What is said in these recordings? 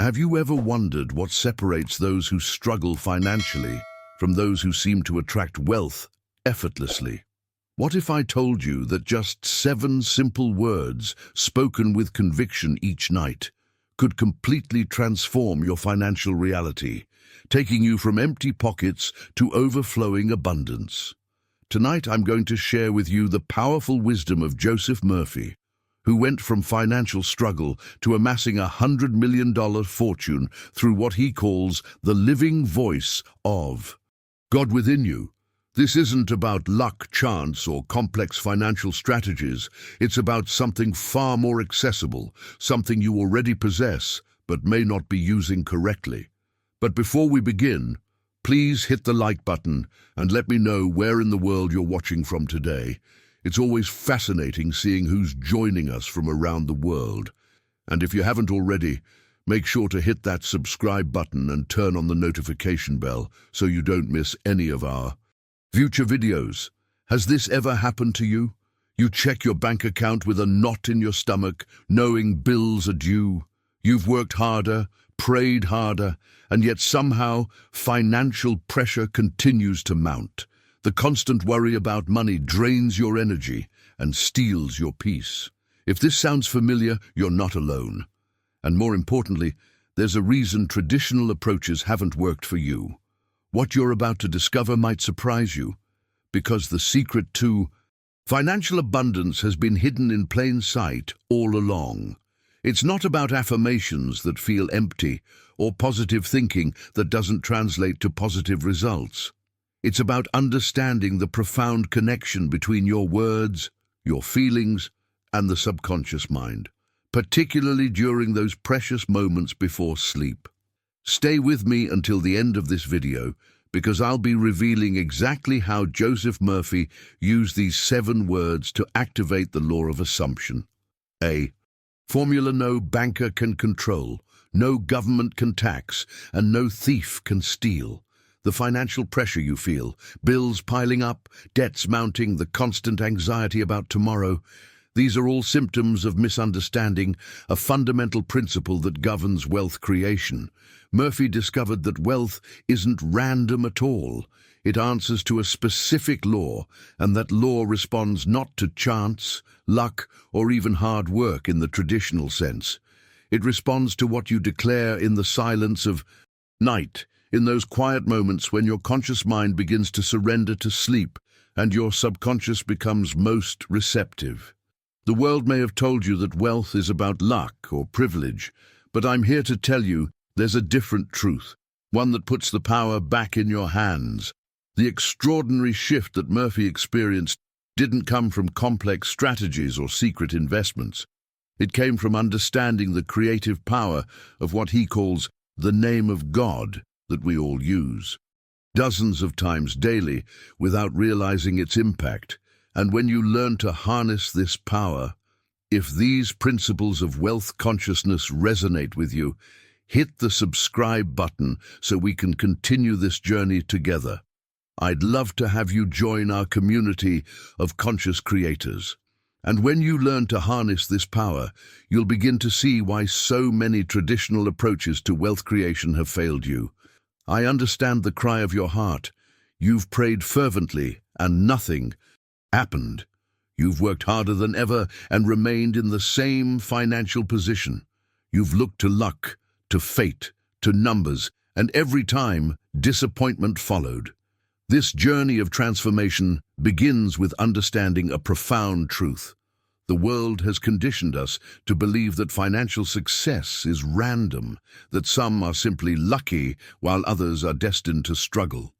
Have you ever wondered what separates those who struggle financially from those who seem to attract wealth effortlessly? What if I told you that just 7 simple words spoken with conviction each night could completely transform your financial reality, taking you from empty pockets to overflowing abundance? Tonight I'm going to share with you the powerful wisdom of Joseph Murphy, who went from financial struggle to amassing a $100 million fortune through what he calls the living voice of God within you. This isn't about luck, chance, or complex financial strategies. It's about something far more accessible, something you already possess, but may not be using correctly. But before we begin, please hit the like button and let me know where in the world you're watching from today. It's always fascinating seeing who's joining us from around the world. And if you haven't already, make sure to hit that subscribe button and turn on the notification bell so you don't miss any of our future videos. Has this ever happened to you? You check your bank account with a knot in your stomach, knowing bills are due. You've worked harder, prayed harder, and yet somehow financial pressure continues to mount. The constant worry about money drains your energy and steals your peace. If this sounds familiar, you're not alone. And more importantly, there's a reason traditional approaches haven't worked for you. What you're about to discover might surprise you, because the secret to financial abundance has been hidden in plain sight all along. It's not about affirmations that feel empty or positive thinking that doesn't translate to positive results. It's about understanding the profound connection between your words, your feelings, and the subconscious mind, particularly during those precious moments before sleep. Stay with me until the end of this video, because I'll be revealing exactly how Joseph Murphy used these 7 words to activate the law of assumption. A formula no banker can control, no government can tax, and no thief can steal. The financial pressure you feel, bills piling up, debts mounting, the constant anxiety about tomorrow, these are all symptoms of misunderstanding a fundamental principle that governs wealth creation. Murphy discovered that wealth isn't random at all. It answers to a specific law, and that law responds not to chance, luck, or even hard work in the traditional sense. It responds to what you declare in the silence of night, in those quiet moments when your conscious mind begins to surrender to sleep and your subconscious becomes most receptive. The world may have told you that wealth is about luck or privilege, but I'm here to tell you there's a different truth, one that puts the power back in your hands. The extraordinary shift that Murphy experienced didn't come from complex strategies or secret investments. It came from understanding the creative power of what he calls the name of God that we all use, dozens of times daily without realizing its impact. And when you learn to harness this power, if these principles of wealth consciousness resonate with you, hit the subscribe button so we can continue this journey together. I'd love to have you join our community of conscious creators. And when you learn to harness this power, you'll begin to see why so many traditional approaches to wealth creation have failed you. I understand the cry of your heart. You've prayed fervently and nothing happened. You've worked harder than ever and remained in the same financial position. You've looked to luck, to fate, to numbers, and every time, disappointment followed. This journey of transformation begins with understanding a profound truth. The world has conditioned us to believe that financial success is random, that some are simply lucky while others are destined to struggle.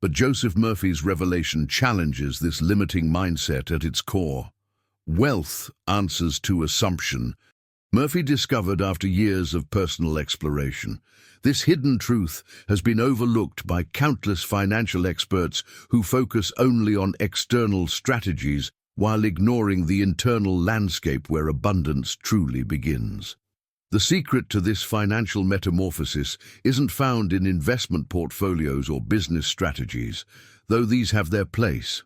But Joseph Murphy's revelation challenges this limiting mindset at its core. Wealth answers to assumption. Murphy discovered after years of personal exploration. This hidden truth has been overlooked by countless financial experts who focus only on external strategies while ignoring the internal landscape where abundance truly begins. The secret to this financial metamorphosis isn't found in investment portfolios or business strategies, though these have their place.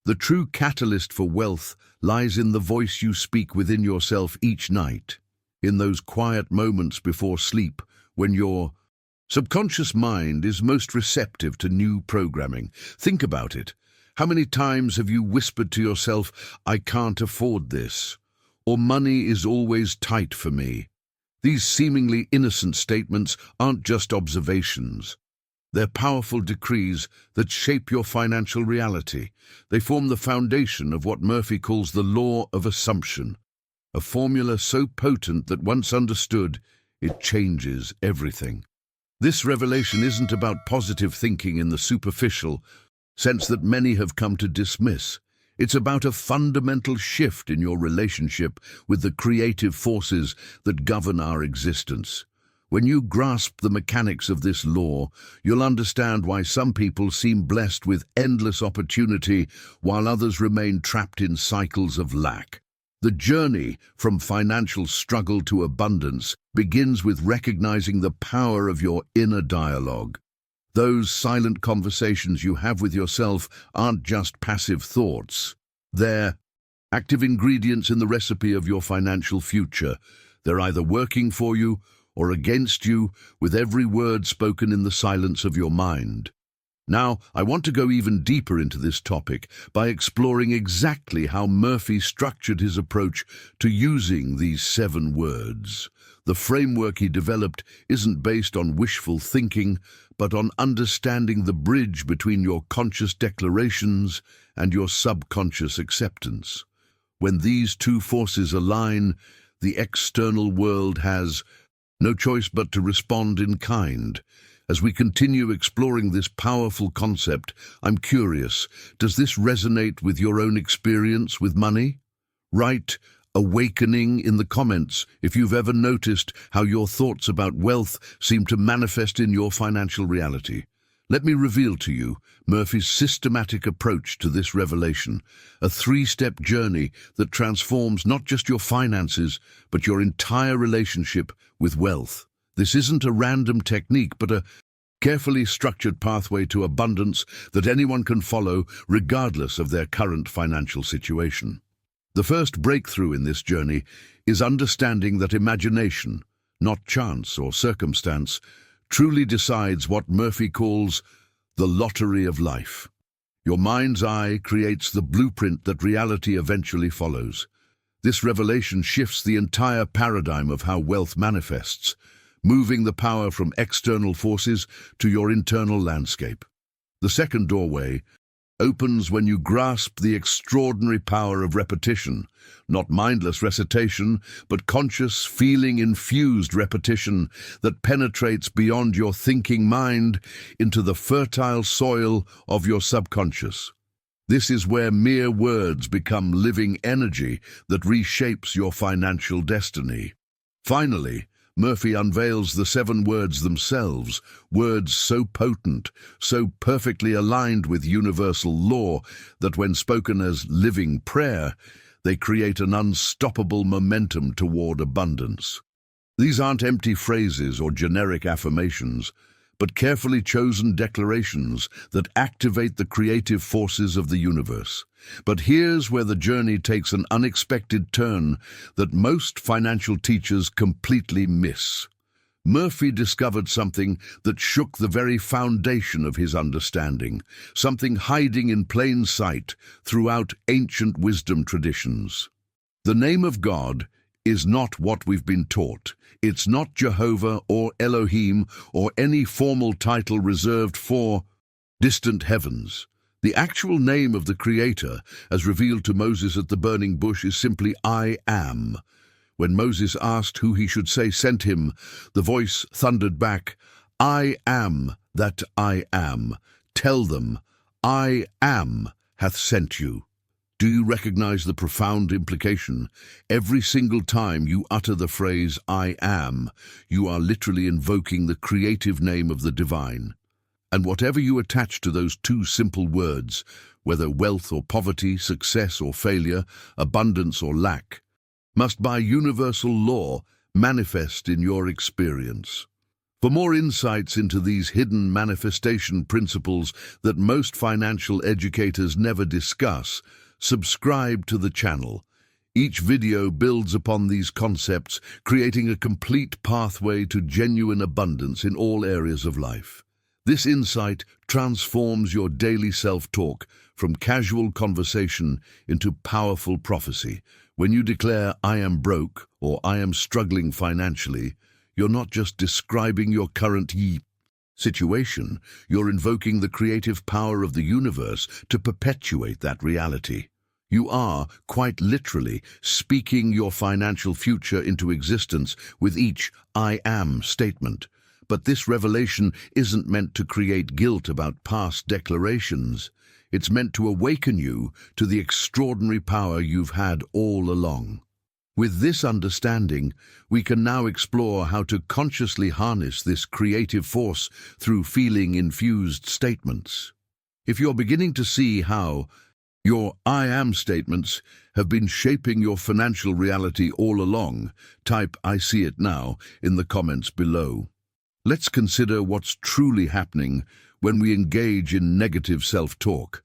The true catalyst for wealth lies in the voice you speak within yourself each night. In those quiet moments before sleep, when your subconscious mind is most receptive to new programming. Think about it. How many times have you whispered to yourself, "I can't afford this," or "money is always tight for me"? These seemingly innocent statements aren't just observations. They're powerful decrees that shape your financial reality. They form the foundation of what Murphy calls the law of assumption, a formula so potent that once understood, it changes everything. This revelation isn't about positive thinking in the superficial sense that many have come to dismiss. It's about a fundamental shift in your relationship with the creative forces that govern our existence. When you grasp the mechanics of this law, you'll understand why some people seem blessed with endless opportunity while others remain trapped in cycles of lack. The journey from financial struggle to abundance begins with recognizing the power of your inner dialogue. Those silent conversations you have with yourself aren't just passive thoughts. They're active ingredients in the recipe of your financial future. They're either working for you or against you with every word spoken in the silence of your mind. Now, I want to go even deeper into this topic by exploring exactly how Murphy structured his approach to using these 7 words. The framework he developed isn't based on wishful thinking, but on understanding the bridge between your conscious declarations and your subconscious acceptance. When these two forces align, the external world has no choice but to respond in kind. As we continue exploring this powerful concept, I'm curious, does this resonate with your own experience with money? Write "awakening" in the comments if you've ever noticed how your thoughts about wealth seem to manifest in your financial reality. Let me reveal to you Murphy's systematic approach to this revelation, a 3-step journey that transforms not just your finances, but your entire relationship with wealth. This isn't a random technique, but a carefully structured pathway to abundance that anyone can follow regardless of their current financial situation. The first breakthrough in this journey is understanding that imagination, not chance or circumstance, truly decides what Murphy calls the lottery of life. Your mind's eye creates the blueprint that reality eventually follows. This revelation shifts the entire paradigm of how wealth manifests, moving the power from external forces to your internal landscape. The second doorway opens when you grasp the extraordinary power of repetition, not mindless recitation, but conscious, feeling-infused repetition that penetrates beyond your thinking mind into the fertile soil of your subconscious. This is where mere words become living energy that reshapes your financial destiny. Finally, Murphy unveils the 7 words themselves, words so potent, so perfectly aligned with universal law that when spoken as living prayer, they create an unstoppable momentum toward abundance. These aren't empty phrases or generic affirmations, but carefully chosen declarations that activate the creative forces of the universe. But here's where the journey takes an unexpected turn that most financial teachers completely miss. Murphy discovered something that shook the very foundation of his understanding, something hiding in plain sight throughout ancient wisdom traditions. The name of God is not what we've been taught. It's not Jehovah or Elohim or any formal title reserved for distant heavens. The actual name of the Creator, as revealed to Moses at the burning bush, is simply I Am. When Moses asked who he should say sent him, the voice thundered back, I am that I am. Tell them, I am hath sent you. Do you recognize the profound implication? Every single time you utter the phrase, I am, you are literally invoking the creative name of the divine. And whatever you attach to those 2 simple words, whether wealth or poverty, success or failure, abundance or lack, must by universal law manifest in your experience. For more insights into these hidden manifestation principles that most financial educators never discuss, subscribe to the channel. Each video builds upon these concepts, creating a complete pathway to genuine abundance in all areas of life. This insight transforms your daily self-talk from casual conversation into powerful prophecy. When you declare, "I am broke," or "I am struggling financially," you're not just describing your current situation, you're invoking the creative power of the universe to perpetuate that reality. You are, quite literally, speaking your financial future into existence with each "I am" statement. But this revelation isn't meant to create guilt about past declarations. It's meant to awaken you to the extraordinary power you've had all along. With this understanding, we can now explore how to consciously harness this creative force through feeling-infused statements. If you're beginning to see how your "I am" statements have been shaping your financial reality all along, type "I see it now" in the comments below. Let's consider what's truly happening when we engage in negative self-talk,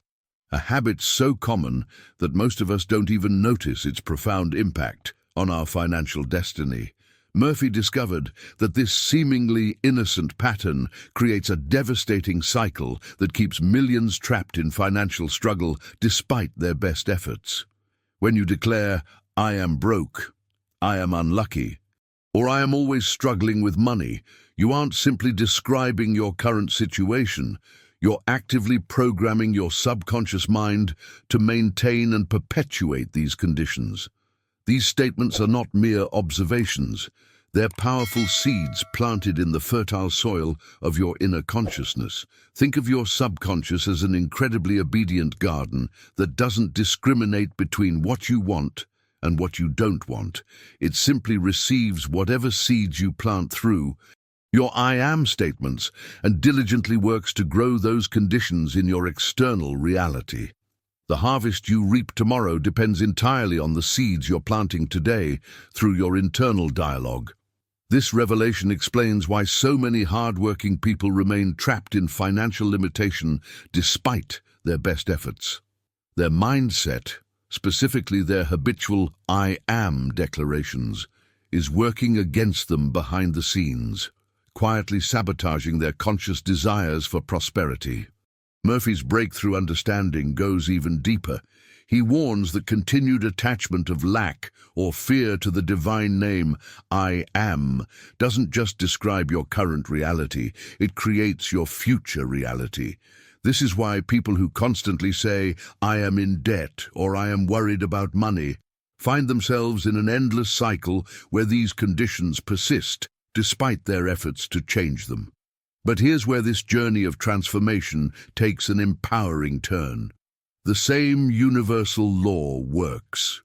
a habit so common that most of us don't even notice its profound impact on our financial destiny. Murphy discovered that this seemingly innocent pattern creates a devastating cycle that keeps millions trapped in financial struggle despite their best efforts. When you declare, "I am broke," "I am unlucky," or "I am always struggling with money," you aren't simply describing your current situation. You're actively programming your subconscious mind to maintain and perpetuate these conditions. These statements are not mere observations. They're powerful seeds planted in the fertile soil of your inner consciousness. Think of your subconscious as an incredibly obedient garden that doesn't discriminate between what you want and what you don't want. It simply receives whatever seeds you plant through your "I am" statements and diligently works to grow those conditions in your external reality. The harvest you reap tomorrow depends entirely on the seeds you're planting today through your internal dialogue. This revelation explains why so many hard-working people remain trapped in financial limitation despite their best efforts. Their mindset, specifically their habitual "I am" declarations, is working against them behind the scenes, quietly sabotaging their conscious desires for prosperity. Murphy's breakthrough understanding goes even deeper. He warns that continued attachment of lack or fear to the divine name, "I am," doesn't just describe your current reality, it creates your future reality. This is why people who constantly say, "I am in debt," or "I am worried about money," find themselves in an endless cycle where these conditions persist, despite their efforts to change them. But here's where this journey of transformation takes an empowering turn. The same universal law works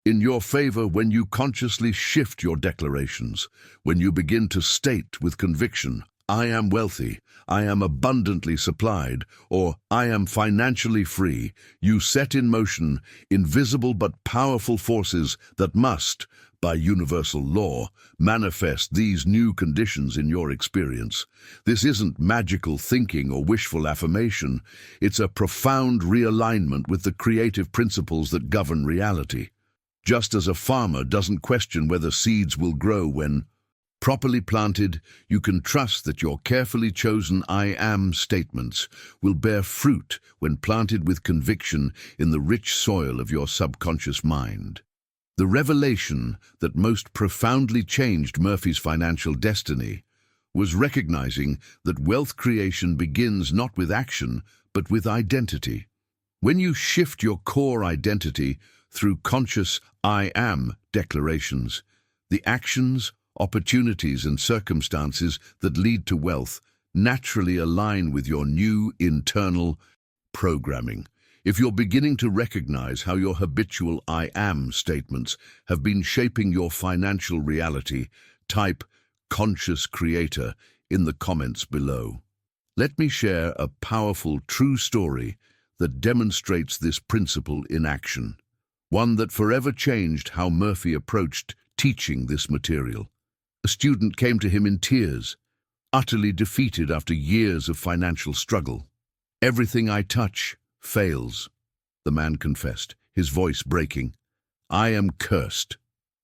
in your favor when you consciously shift your declarations, when you begin to state with conviction, "I am wealthy," "I am abundantly supplied," or "I am financially free." You set in motion invisible but powerful forces that must, by universal law, manifest these new conditions in your experience. This isn't magical thinking or wishful affirmation. It's a profound realignment with the creative principles that govern reality. Just as a farmer doesn't question whether seeds will grow when properly planted, you can trust that your carefully chosen "I am" statements will bear fruit when planted with conviction in the rich soil of your subconscious mind. The revelation that most profoundly changed Murphy's financial destiny was recognizing that wealth creation begins not with action, but with identity. When you shift your core identity through conscious "I am" declarations, the actions, opportunities, and circumstances that lead to wealth naturally align with your new internal programming. If you're beginning to recognize how your habitual "I am" statements have been shaping your financial reality, type "conscious creator" in the comments below. Let me share a powerful, true story that demonstrates this principle in action. One that forever changed how Murphy approached teaching this material. A student came to him in tears, utterly defeated after years of financial struggle. "Everything I touch fails," the man confessed, his voice breaking. I am cursed.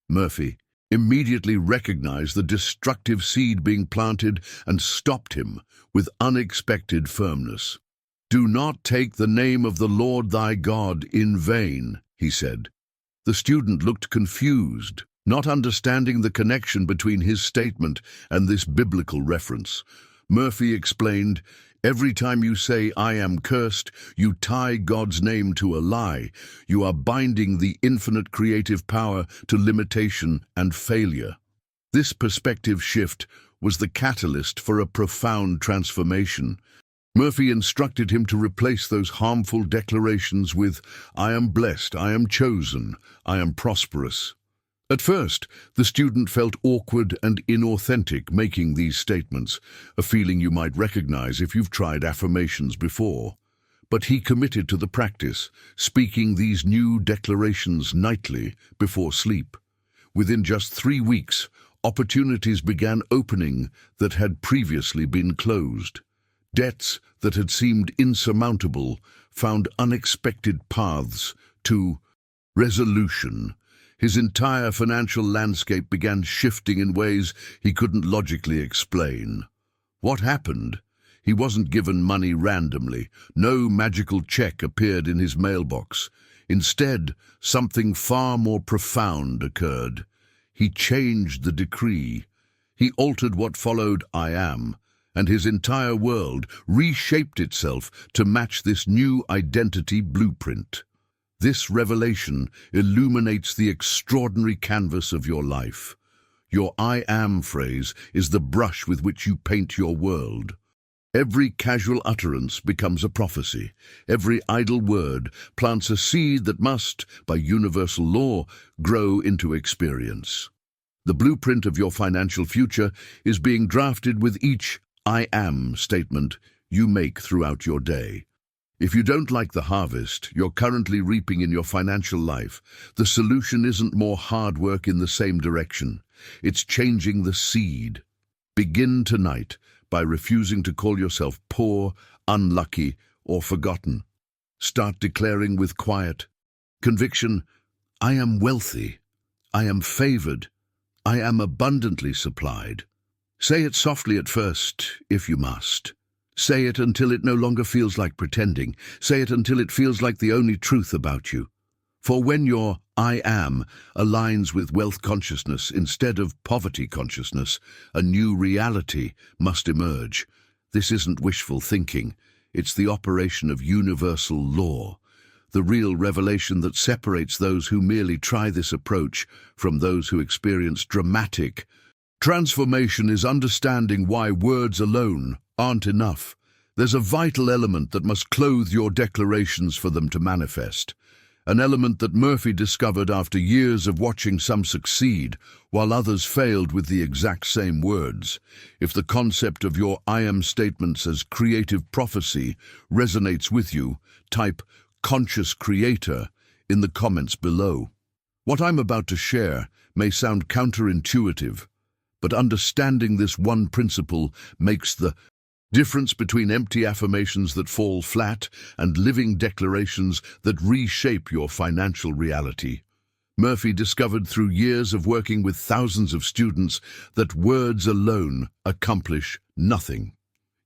Murphy immediately recognized the destructive seed being planted and stopped him with unexpected firmness. Do not take the name of the Lord thy God in vain, he said. The student looked confused, not understanding the connection between his statement and this biblical reference. Murphy explained, every time you say, I am cursed, you tie God's name to a lie. You are binding the infinite creative power to limitation and failure. This perspective shift was the catalyst for a profound transformation. Murphy instructed him to replace those harmful declarations with, I am blessed, I am chosen, I am prosperous. At first, the student felt awkward and inauthentic making these statements, a feeling you might recognize if you've tried affirmations before. But he committed to the practice, speaking these new declarations nightly before sleep. Within just 3 weeks, opportunities began opening that had previously been closed. Debts that had seemed insurmountable found unexpected paths to resolution. His entire financial landscape began shifting in ways he couldn't logically explain. What happened? He wasn't given money randomly. No magical check appeared in his mailbox. Instead, something far more profound occurred. He changed the decree. He altered what followed I am, and his entire world reshaped itself to match this new identity blueprint. This revelation illuminates the extraordinary canvas of your life. Your I am phrase is the brush with which you paint your world. Every casual utterance becomes a prophecy. Every idle word plants a seed that must, by universal law, grow into experience. The blueprint of your financial future is being drafted with each I am statement you make throughout your day. If you don't like the harvest you're currently reaping in your financial life, the solution isn't more hard work in the same direction. It's changing the seed. Begin tonight by refusing to call yourself poor, unlucky, or forgotten. Start declaring with quiet conviction, I am wealthy, I am favored, I am abundantly supplied. Say it softly at first, if you must. Say it until it no longer feels like pretending. Say it until it feels like the only truth about you. For when your I am aligns with wealth consciousness instead of poverty consciousness, a new reality must emerge. This isn't wishful thinking. It's the operation of universal law, the real revelation that separates those who merely try this approach from those who experience dramatic transformation. Is understanding why words alone aren't enough. There's a vital element that must clothe your declarations for them to manifest. An element that Murphy discovered after years of watching some succeed while others failed with the exact same words. If the concept of your I am statements as creative prophecy resonates with you, type conscious creator in the comments below. What I'm about to share may sound counterintuitive, but understanding this one principle makes the difference between empty affirmations that fall flat and living declarations that reshape your financial reality. Murphy discovered through years of working with thousands of students that words alone accomplish nothing.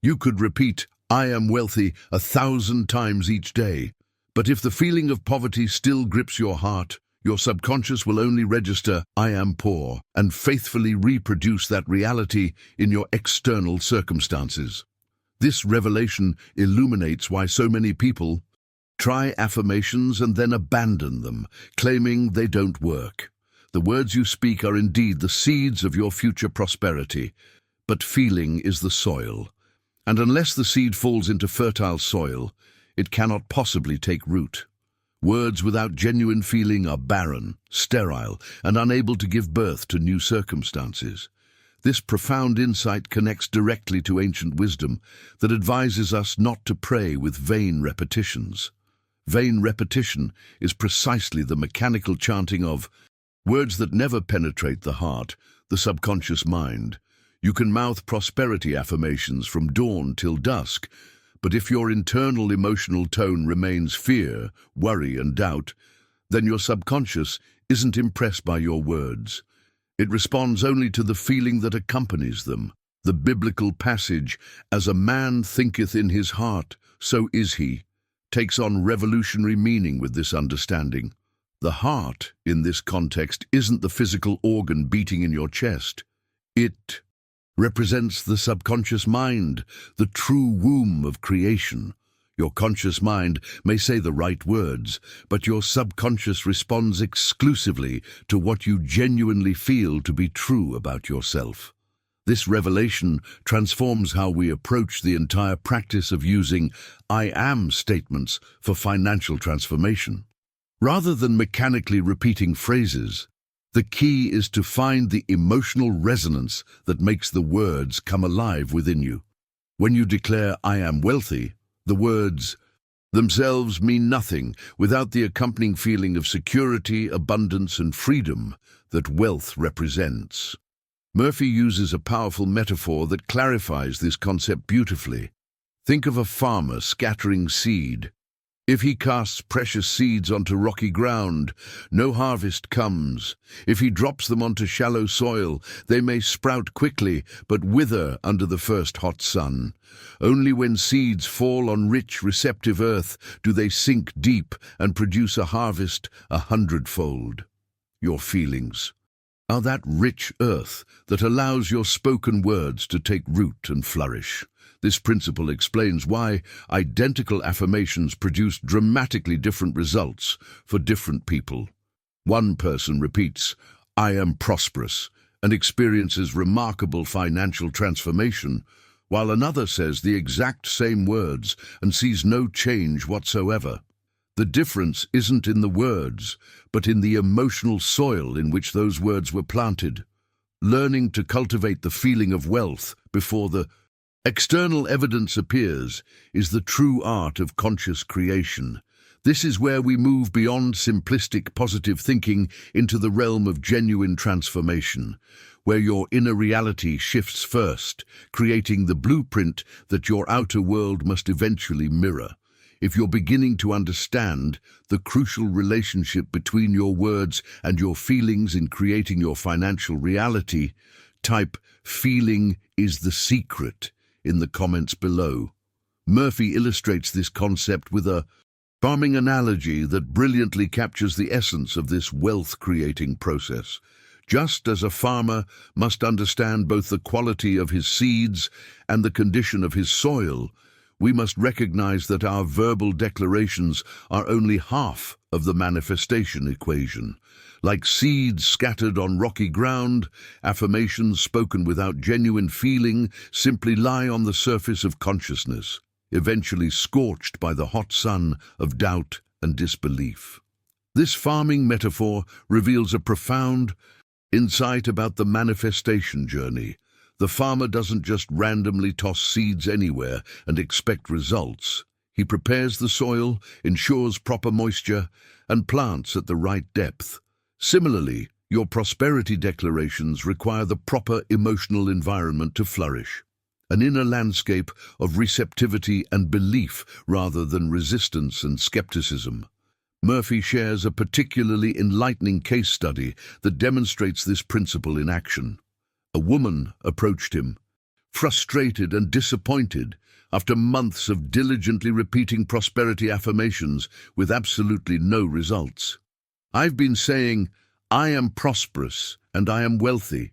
You could repeat, I am wealthy 1,000 times each day, but if the feeling of poverty still grips your heart, your subconscious will only register, I am poor, and faithfully reproduce that reality in your external circumstances. This revelation illuminates why so many people try affirmations and then abandon them, claiming they don't work. The words you speak are indeed the seeds of your future prosperity, but feeling is the soil. And unless the seed falls into fertile soil, it cannot possibly take root. Words without genuine feeling are barren, sterile, and unable to give birth to new circumstances. This profound insight connects directly to ancient wisdom that advises us not to pray with vain repetitions. Vain repetition is precisely the mechanical chanting of words that never penetrate the heart, the subconscious mind. You can mouth prosperity affirmations from dawn till dusk, but if your internal emotional tone remains fear, worry, and doubt, then your subconscious isn't impressed by your words. It responds only to the feeling that accompanies them. The biblical passage, "As a man thinketh in his heart, so is he," takes on revolutionary meaning with this understanding. The heart, in this context, isn't the physical organ beating in your chest. It represents the subconscious mind, the true womb of creation. Your conscious mind may say the right words, but your subconscious responds exclusively to what you genuinely feel to be true about yourself. This revelation transforms how we approach the entire practice of using "I am" statements for financial transformation. Rather than mechanically repeating phrases, the key is to find the emotional resonance that makes the words come alive within you. When you declare "I am wealthy," the words themselves mean nothing without the accompanying feeling of security, abundance, and freedom that wealth represents. Murphy uses a powerful metaphor that clarifies this concept beautifully. Think of a farmer scattering seed. If he casts precious seeds onto rocky ground, no harvest comes. If he drops them onto shallow soil, they may sprout quickly, but wither under the first hot sun. Only when seeds fall on rich, receptive earth do they sink deep and produce a harvest 100-fold. Your feelings are that rich earth that allows your spoken words to take root and flourish. This principle explains why identical affirmations produce dramatically different results for different people. One person repeats, "I am prosperous," and experiences remarkable financial transformation, while another says the exact same words and sees no change whatsoever. The difference isn't in the words, but in the emotional soil in which those words were planted. Learning to cultivate the feeling of wealth before the external evidence appears is the true art of conscious creation. This is where we move beyond simplistic positive thinking into the realm of genuine transformation, where your inner reality shifts first, creating the blueprint that your outer world must eventually mirror. If you're beginning to understand the crucial relationship between your words and your feelings in creating your financial reality, type "feeling is the secret" in the comments below. Murphy illustrates this concept with a farming analogy that brilliantly captures the essence of this wealth-creating process. Just as a farmer must understand both the quality of his seeds and the condition of his soil, we must recognize that our verbal declarations are only half of the manifestation equation. Like seeds scattered on rocky ground, affirmations spoken without genuine feeling simply lie on the surface of consciousness, eventually scorched by the hot sun of doubt and disbelief. This farming metaphor reveals a profound insight about the manifestation journey. The farmer doesn't just randomly toss seeds anywhere and expect results. He prepares the soil, ensures proper moisture, and plants at the right depth. Similarly, your prosperity declarations require the proper emotional environment to flourish. An inner landscape of receptivity and belief rather than resistance and skepticism. Murphy shares a particularly enlightening case study that demonstrates this principle in action. A woman approached him, frustrated and disappointed after months of diligently repeating prosperity affirmations with absolutely no results. "I've been saying, 'I am prosperous and I am wealthy,'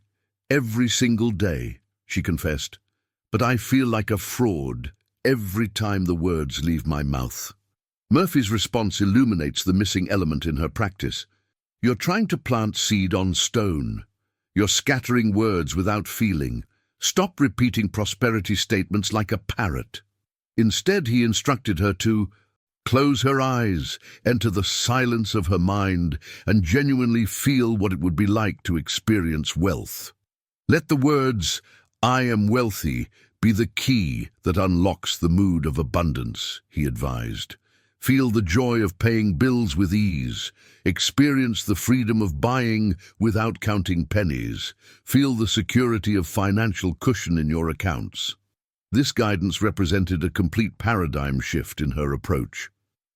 every single day," she confessed, "but I feel like a fraud every time the words leave my mouth." Murphy's response illuminates the missing element in her practice. You're trying to plant seed on stone. You're scattering words without feeling. Stop repeating prosperity statements like a parrot. Instead, he instructed her to close her eyes, enter the silence of her mind, and genuinely feel what it would be like to experience wealth. Let the words, "I am wealthy," be the key that unlocks the mood of abundance, he advised. Feel the joy of paying bills with ease. Experience the freedom of buying without counting pennies. Feel the security of financial cushion in your accounts. This guidance represented a complete paradigm shift in her approach.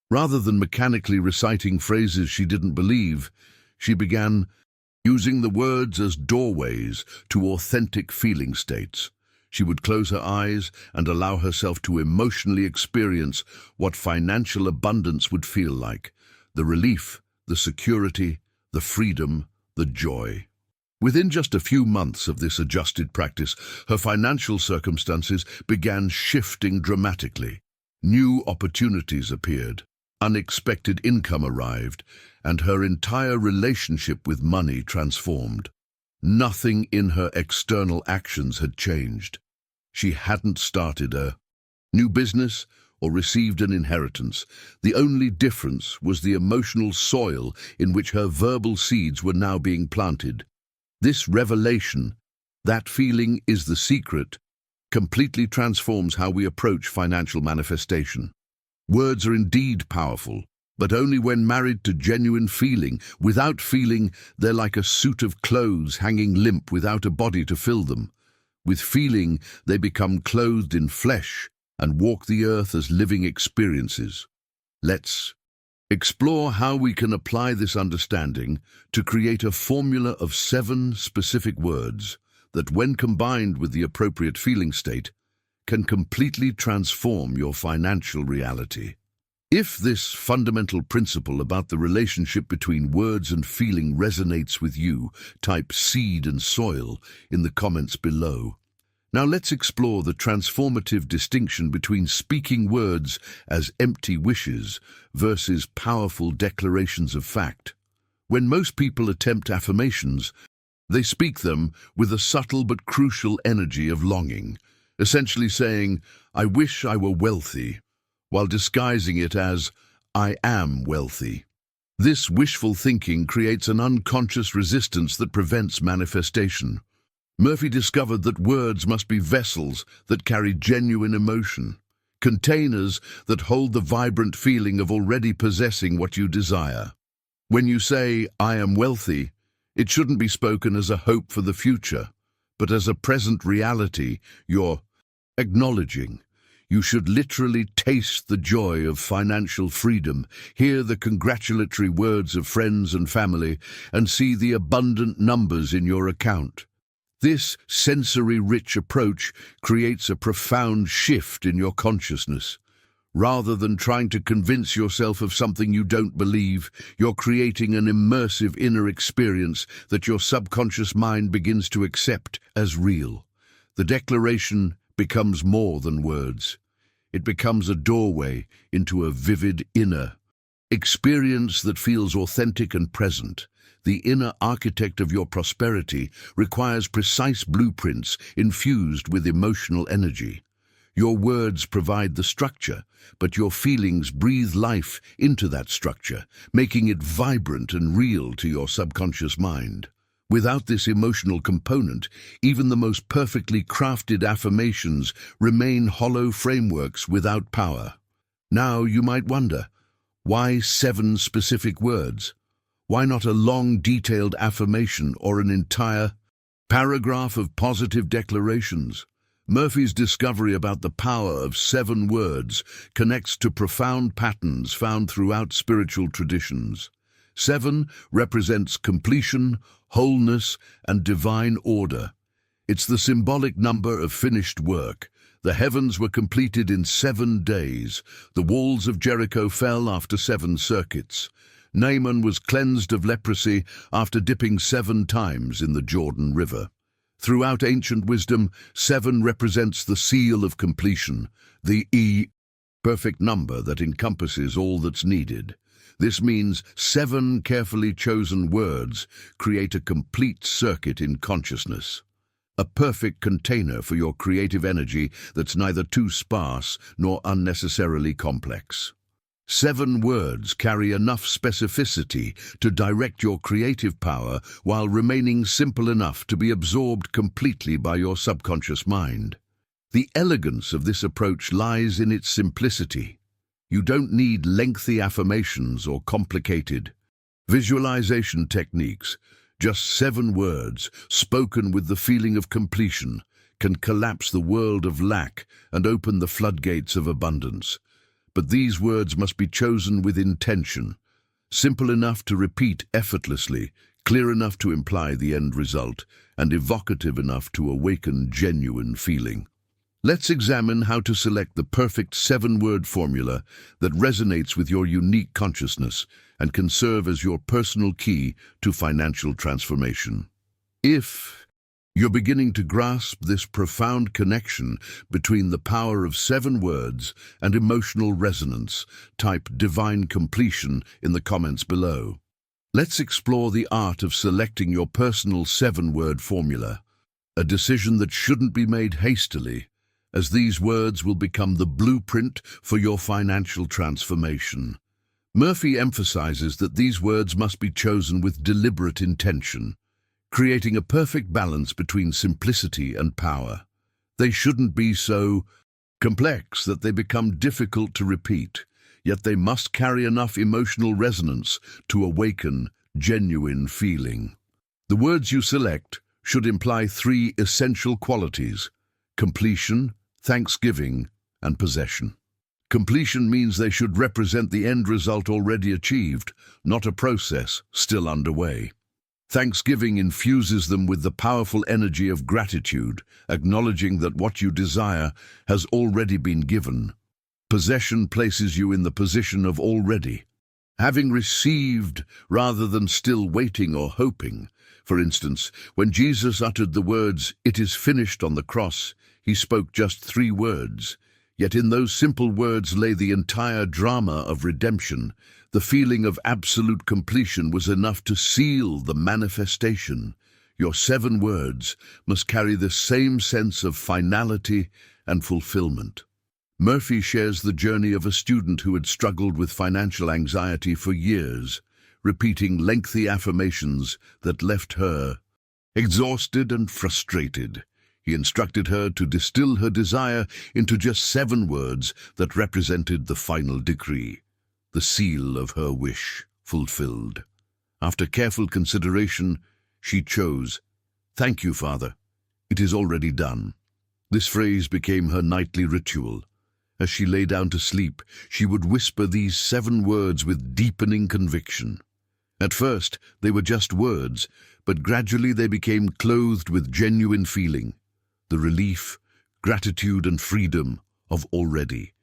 Rather than mechanically reciting phrases she didn't believe, She began using the words as doorways to authentic feeling states. She would close her eyes and allow herself to emotionally experience what financial abundance would feel like: the relief, the security, the freedom, the joy. Within just a few months of this adjusted practice, her financial circumstances began shifting dramatically. New opportunities appeared, unexpected income arrived, and her entire relationship with money transformed. Nothing in her external actions had changed. She hadn't started a new business or received an inheritance. The only difference was the emotional soil in which her verbal seeds were now being planted. This revelation, that feeling is the secret, completely transforms how we approach financial manifestation. Words are indeed powerful, but only when married to genuine feeling. Without feeling, they're like a suit of clothes hanging limp without a body to fill them. With feeling, they become clothed in flesh and walk the earth as living experiences. Let's explore how we can apply this understanding to create a formula of 7 specific words that, when combined with the appropriate feeling state, can completely transform your financial reality. If this fundamental principle about the relationship between words and feeling resonates with you, type seed and soil in the comments below. Now let's explore the transformative distinction between speaking words as empty wishes versus powerful declarations of fact. When most people attempt affirmations, they speak them with a subtle but crucial energy of longing, essentially saying, "I wish I were wealthy," while disguising it as, "I am wealthy." This wishful thinking creates an unconscious resistance that prevents manifestation. Murphy discovered that words must be vessels that carry genuine emotion, containers that hold the vibrant feeling of already possessing what you desire. When you say, "I am wealthy," it shouldn't be spoken as a hope for the future, but as a present reality you're acknowledging. You should literally taste the joy of financial freedom, hear the congratulatory words of friends and family, and see the abundant numbers in your account. This sensory-rich approach creates a profound shift in your consciousness. Rather than trying to convince yourself of something you don't believe, you're creating an immersive inner experience that your subconscious mind begins to accept as real. The declaration becomes more than words. It becomes a doorway into a vivid inner experience that feels authentic and present. The inner architect of your prosperity requires precise blueprints infused with emotional energy. Your words provide the structure, but your feelings breathe life into that structure, making it vibrant and real to your subconscious mind. Without this emotional component, even the most perfectly crafted affirmations remain hollow frameworks without power. Now you might wonder, why 7 specific words? Why not a long, detailed affirmation or an entire paragraph of positive declarations? Murphy's discovery about the power of 7 words connects to profound patterns found throughout spiritual traditions. 7 represents completion, wholeness, and divine order. It's the symbolic number of finished work. The heavens were completed in 7 days. The walls of Jericho fell after 7 circuits. Naaman was cleansed of leprosy after dipping 7 times in the Jordan River. Throughout ancient wisdom, 7 represents the seal of completion, the perfect number that encompasses all that's needed. This means 7 carefully chosen words create a complete circuit in consciousness, a perfect container for your creative energy that's neither too sparse nor unnecessarily complex. 7 words carry enough specificity to direct your creative power while remaining simple enough to be absorbed completely by your subconscious mind. The elegance of this approach lies in its simplicity. You don't need lengthy affirmations or complicated visualization techniques. Just 7 words, spoken with the feeling of completion, can collapse the world of lack and open the floodgates of abundance. But these words must be chosen with intention. simple enough to repeat effortlessly, clear enough to imply the end result, and evocative enough to awaken genuine feeling. Let's examine how to select the perfect 7-word formula that resonates with your unique consciousness and can serve as your personal key to financial transformation. If you're beginning to grasp this profound connection between the power of 7 words and emotional resonance, type divine completion in the comments below. Let's explore the art of selecting your personal 7-word formula, a decision that shouldn't be made hastily, as these words will become the blueprint for your financial transformation. Murphy emphasizes that these words must be chosen with deliberate intention, creating a perfect balance between simplicity and power. They shouldn't be so complex that they become difficult to repeat, yet they must carry enough emotional resonance to awaken genuine feeling. The words you select should imply 3 essential qualities: completion, thanksgiving, and possession. Completion means they should represent the end result already achieved, not a process still underway. Thanksgiving infuses them with the powerful energy of gratitude, acknowledging that what you desire has already been given. Possession places you in the position of already, having received rather than still waiting or hoping. For instance, when Jesus uttered the words, "It is finished" on the cross, he spoke just 3 words. Yet in those simple words lay the entire drama of redemption. The feeling of absolute completion was enough to seal the manifestation. Your 7 words must carry the same sense of finality and fulfillment. Murphy shares the journey of a student who had struggled with financial anxiety for years, repeating lengthy affirmations that left her exhausted and frustrated. He instructed her to distill her desire into just 7 words that represented the final decree, the seal of her wish fulfilled. After careful consideration, she chose, "Thank you, Father. It is already done." This phrase became her nightly ritual. As she lay down to sleep, she would whisper these 7 words with deepening conviction. At first, they were just words, but gradually they became clothed with genuine feeling, the relief, gratitude, and freedom of already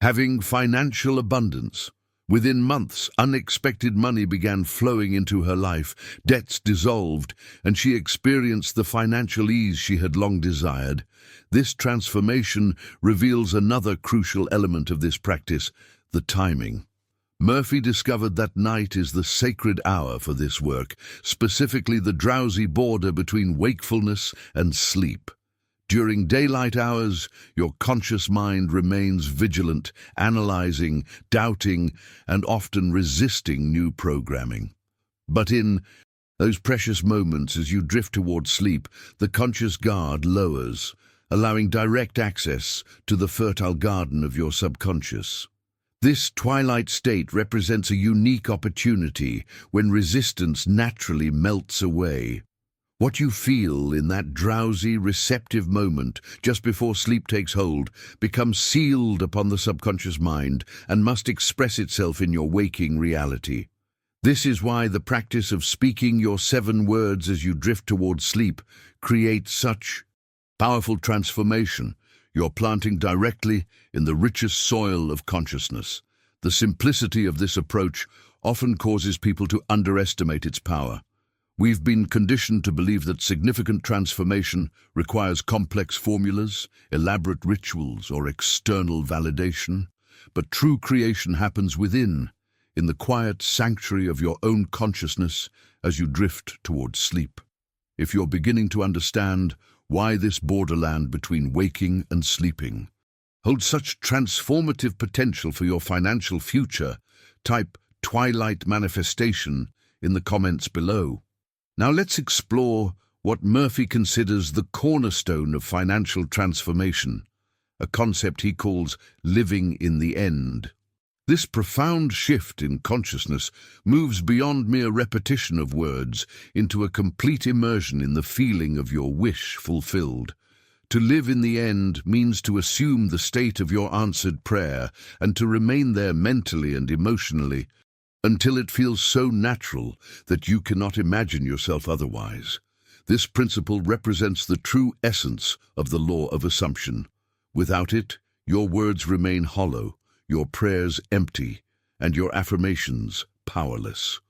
having financial abundance. Within months, unexpected money began flowing into her life, debts dissolved, and she experienced the financial ease she had long desired. This transformation reveals another crucial element of this practice, the timing. Murphy discovered that night is the sacred hour for this work, specifically the drowsy border between wakefulness and sleep. During daylight hours, your conscious mind remains vigilant, analyzing, doubting, and often resisting new programming. But in those precious moments as you drift toward sleep, the conscious guard lowers, allowing direct access to the fertile garden of your subconscious. This twilight state represents a unique opportunity when resistance naturally melts away. What you feel in that drowsy, receptive moment just before sleep takes hold becomes sealed upon the subconscious mind and must express itself in your waking reality. This is why the practice of speaking your 7 words as you drift towards sleep creates such powerful transformation. You're planting directly in the richest soil of consciousness. The simplicity of this approach often causes people to underestimate its power. We've been conditioned to believe that significant transformation requires complex formulas, elaborate rituals, or external validation. But true creation happens within, in the quiet sanctuary of your own consciousness as you drift towards sleep. If you're beginning to understand why this borderland between waking and sleeping holds such transformative potential for your financial future, type "Twilight Manifestation" in the comments below. Now let's explore what Murphy considers the cornerstone of financial transformation, a concept he calls living in the end. This profound shift in consciousness moves beyond mere repetition of words into a complete immersion in the feeling of your wish fulfilled. To live in the end means to assume the state of your answered prayer and to remain there mentally and emotionally, until it feels so natural that you cannot imagine yourself otherwise. This principle represents the true essence of the law of assumption. Without it, your words remain hollow, your prayers empty, and your affirmations powerless.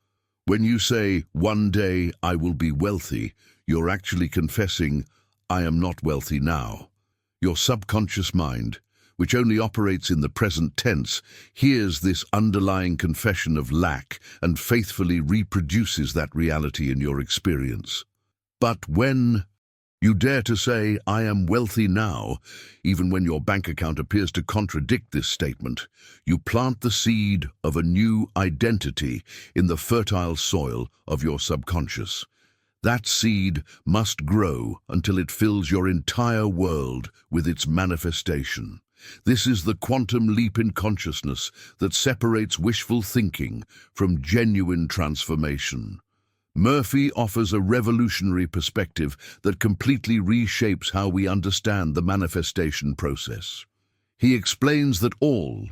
When you say, "One day I will be wealthy," you're actually confessing, "I am not wealthy now." Your subconscious mind, which only operates in the present tense, hears this underlying confession of lack and faithfully reproduces that reality in your experience. But when you dare to say, "I am wealthy now," even when your bank account appears to contradict this statement, you plant the seed of a new identity in the fertile soil of your subconscious. That seed must grow until it fills your entire world with its manifestation. This is the quantum leap in consciousness that separates wishful thinking from genuine transformation. Murphy offers a revolutionary perspective that completely reshapes how we understand the manifestation process. He explains that all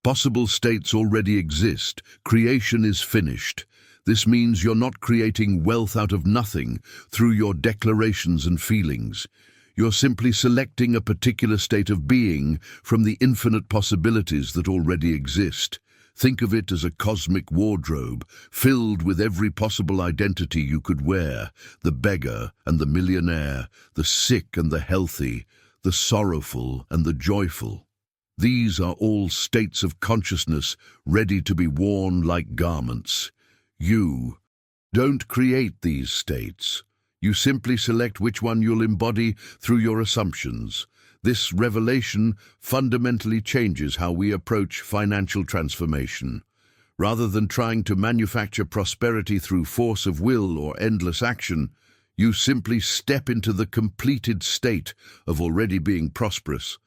possible states already exist. Creation is finished. This means you're not creating wealth out of nothing through your declarations and feelings. You're simply selecting a particular state of being from the infinite possibilities that already exist. Think of it as a cosmic wardrobe filled with every possible identity you could wear: the beggar and the millionaire, the sick and the healthy, the sorrowful and the joyful. These are all states of consciousness ready to be worn like garments. You don't create these states. You simply select which one you'll embody through your assumptions. This revelation fundamentally changes how we approach financial transformation. Rather than trying to manufacture prosperity through force of will or endless action, you simply step into the completed state of already being prosperous.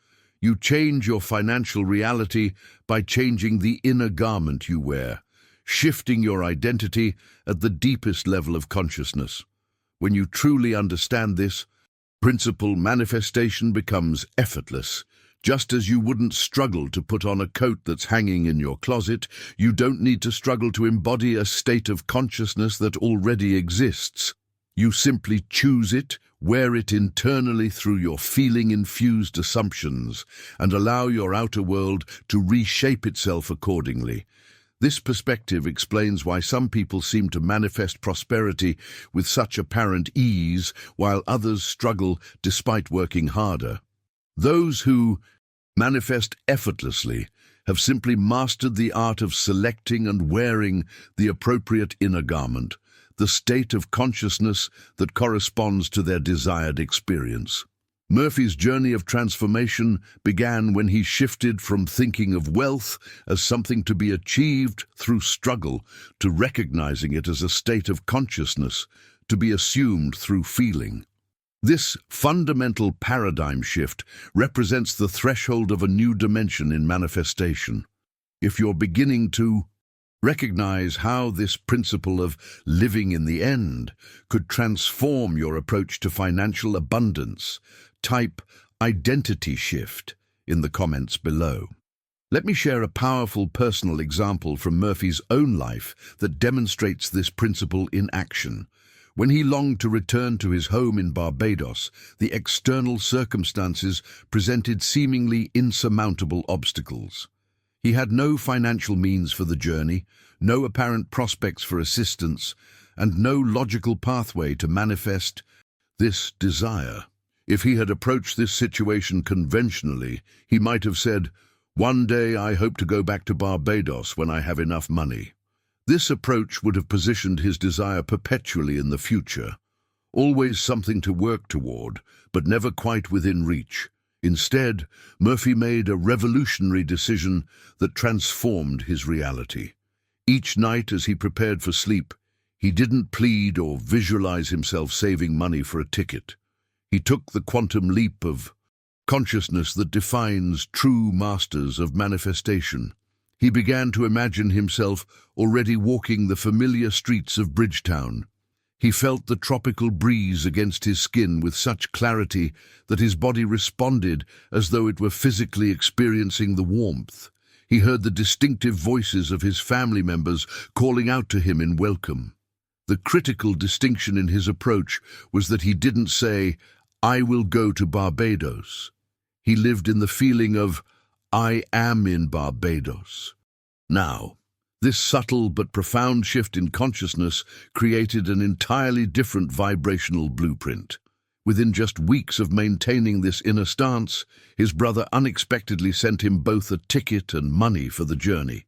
You change your financial reality by changing the inner garment you wear, shifting your identity at the deepest level of consciousness. When you truly understand this principle, manifestation becomes effortless. Just as you wouldn't struggle to put on a coat that's hanging in your closet, you don't need to struggle to embody a state of consciousness that already exists. You simply choose it, wear it internally through your feeling-infused assumptions, and allow your outer world to reshape itself accordingly. This perspective explains why some people seem to manifest prosperity with such apparent ease, while others struggle despite working harder. Those who manifest effortlessly have simply mastered the art of selecting and wearing the appropriate inner garment, the state of consciousness that corresponds to their desired experience. Murphy's journey of transformation began when he shifted from thinking of wealth as something to be achieved through struggle to recognizing it as a state of consciousness to be assumed through feeling. This fundamental paradigm shift represents the threshold of a new dimension in manifestation. If you're beginning to recognize how this principle of living in the end could transform your approach to financial abundance, type "identity shift" in the comments below. Let me share a powerful personal example from Murphy's own life that demonstrates this principle in action. When he longed to return to his home in Barbados, the external circumstances presented seemingly insurmountable obstacles. He had no financial means for the journey, no apparent prospects for assistance, and no logical pathway to manifest this desire. If he had approached this situation conventionally, he might have said, "One day I hope to go back to Barbados when I have enough money." This approach would have positioned his desire perpetually in the future, always something to work toward, but never quite within reach. Instead, Murphy made a revolutionary decision that transformed his reality. Each night as he prepared for sleep, he didn't plead or visualize himself saving money for a ticket. He took the quantum leap of consciousness that defines true masters of manifestation. He began to imagine himself already walking the familiar streets of Bridgetown. He felt the tropical breeze against his skin with such clarity that his body responded as though it were physically experiencing the warmth. He heard the distinctive voices of his family members calling out to him in welcome. The critical distinction in his approach was that he didn't say, "I will go to Barbados." He lived in the feeling of, "I am in Barbados." Now, this subtle but profound shift in consciousness created an entirely different vibrational blueprint. Within just weeks of maintaining this inner stance, his brother unexpectedly sent him both a ticket and money for the journey.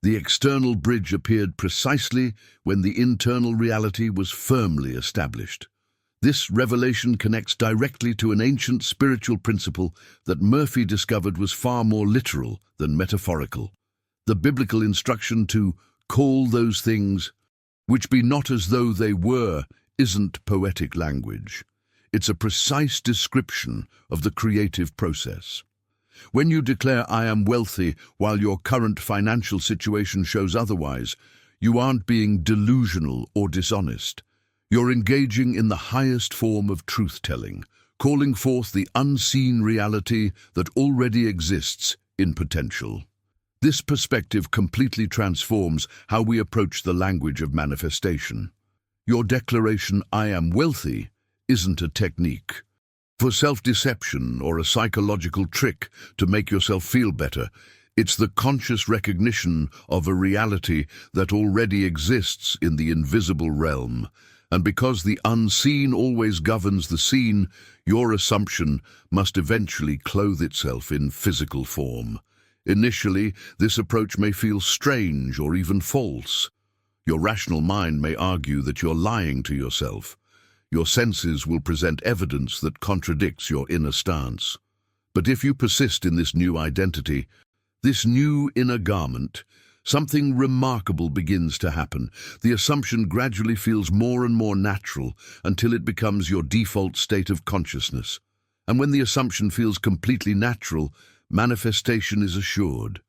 The external bridge appeared precisely when the internal reality was firmly established. This revelation connects directly to an ancient spiritual principle that Murphy discovered was far more literal than metaphorical. The biblical instruction to call those things which be not as though they were isn't poetic language. It's a precise description of the creative process. When you declare, "I am wealthy," while your current financial situation shows otherwise, you aren't being delusional or dishonest. You're engaging in the highest form of truth-telling, calling forth the unseen reality that already exists in potential. This perspective completely transforms how we approach the language of manifestation. Your declaration, "I am wealthy," isn't a technique for self-deception or a psychological trick to make yourself feel better. It's the conscious recognition of a reality that already exists in the invisible realm. And because the unseen always governs the seen, your assumption must eventually clothe itself in physical form. Initially, this approach may feel strange or even false. Your rational mind may argue that you're lying to yourself. Your senses will present evidence that contradicts your inner stance. But if you persist in this new identity, this new inner garment, something remarkable begins to happen. The assumption gradually feels more and more natural until it becomes your default state of consciousness. And when the assumption feels completely natural, manifestation is assured.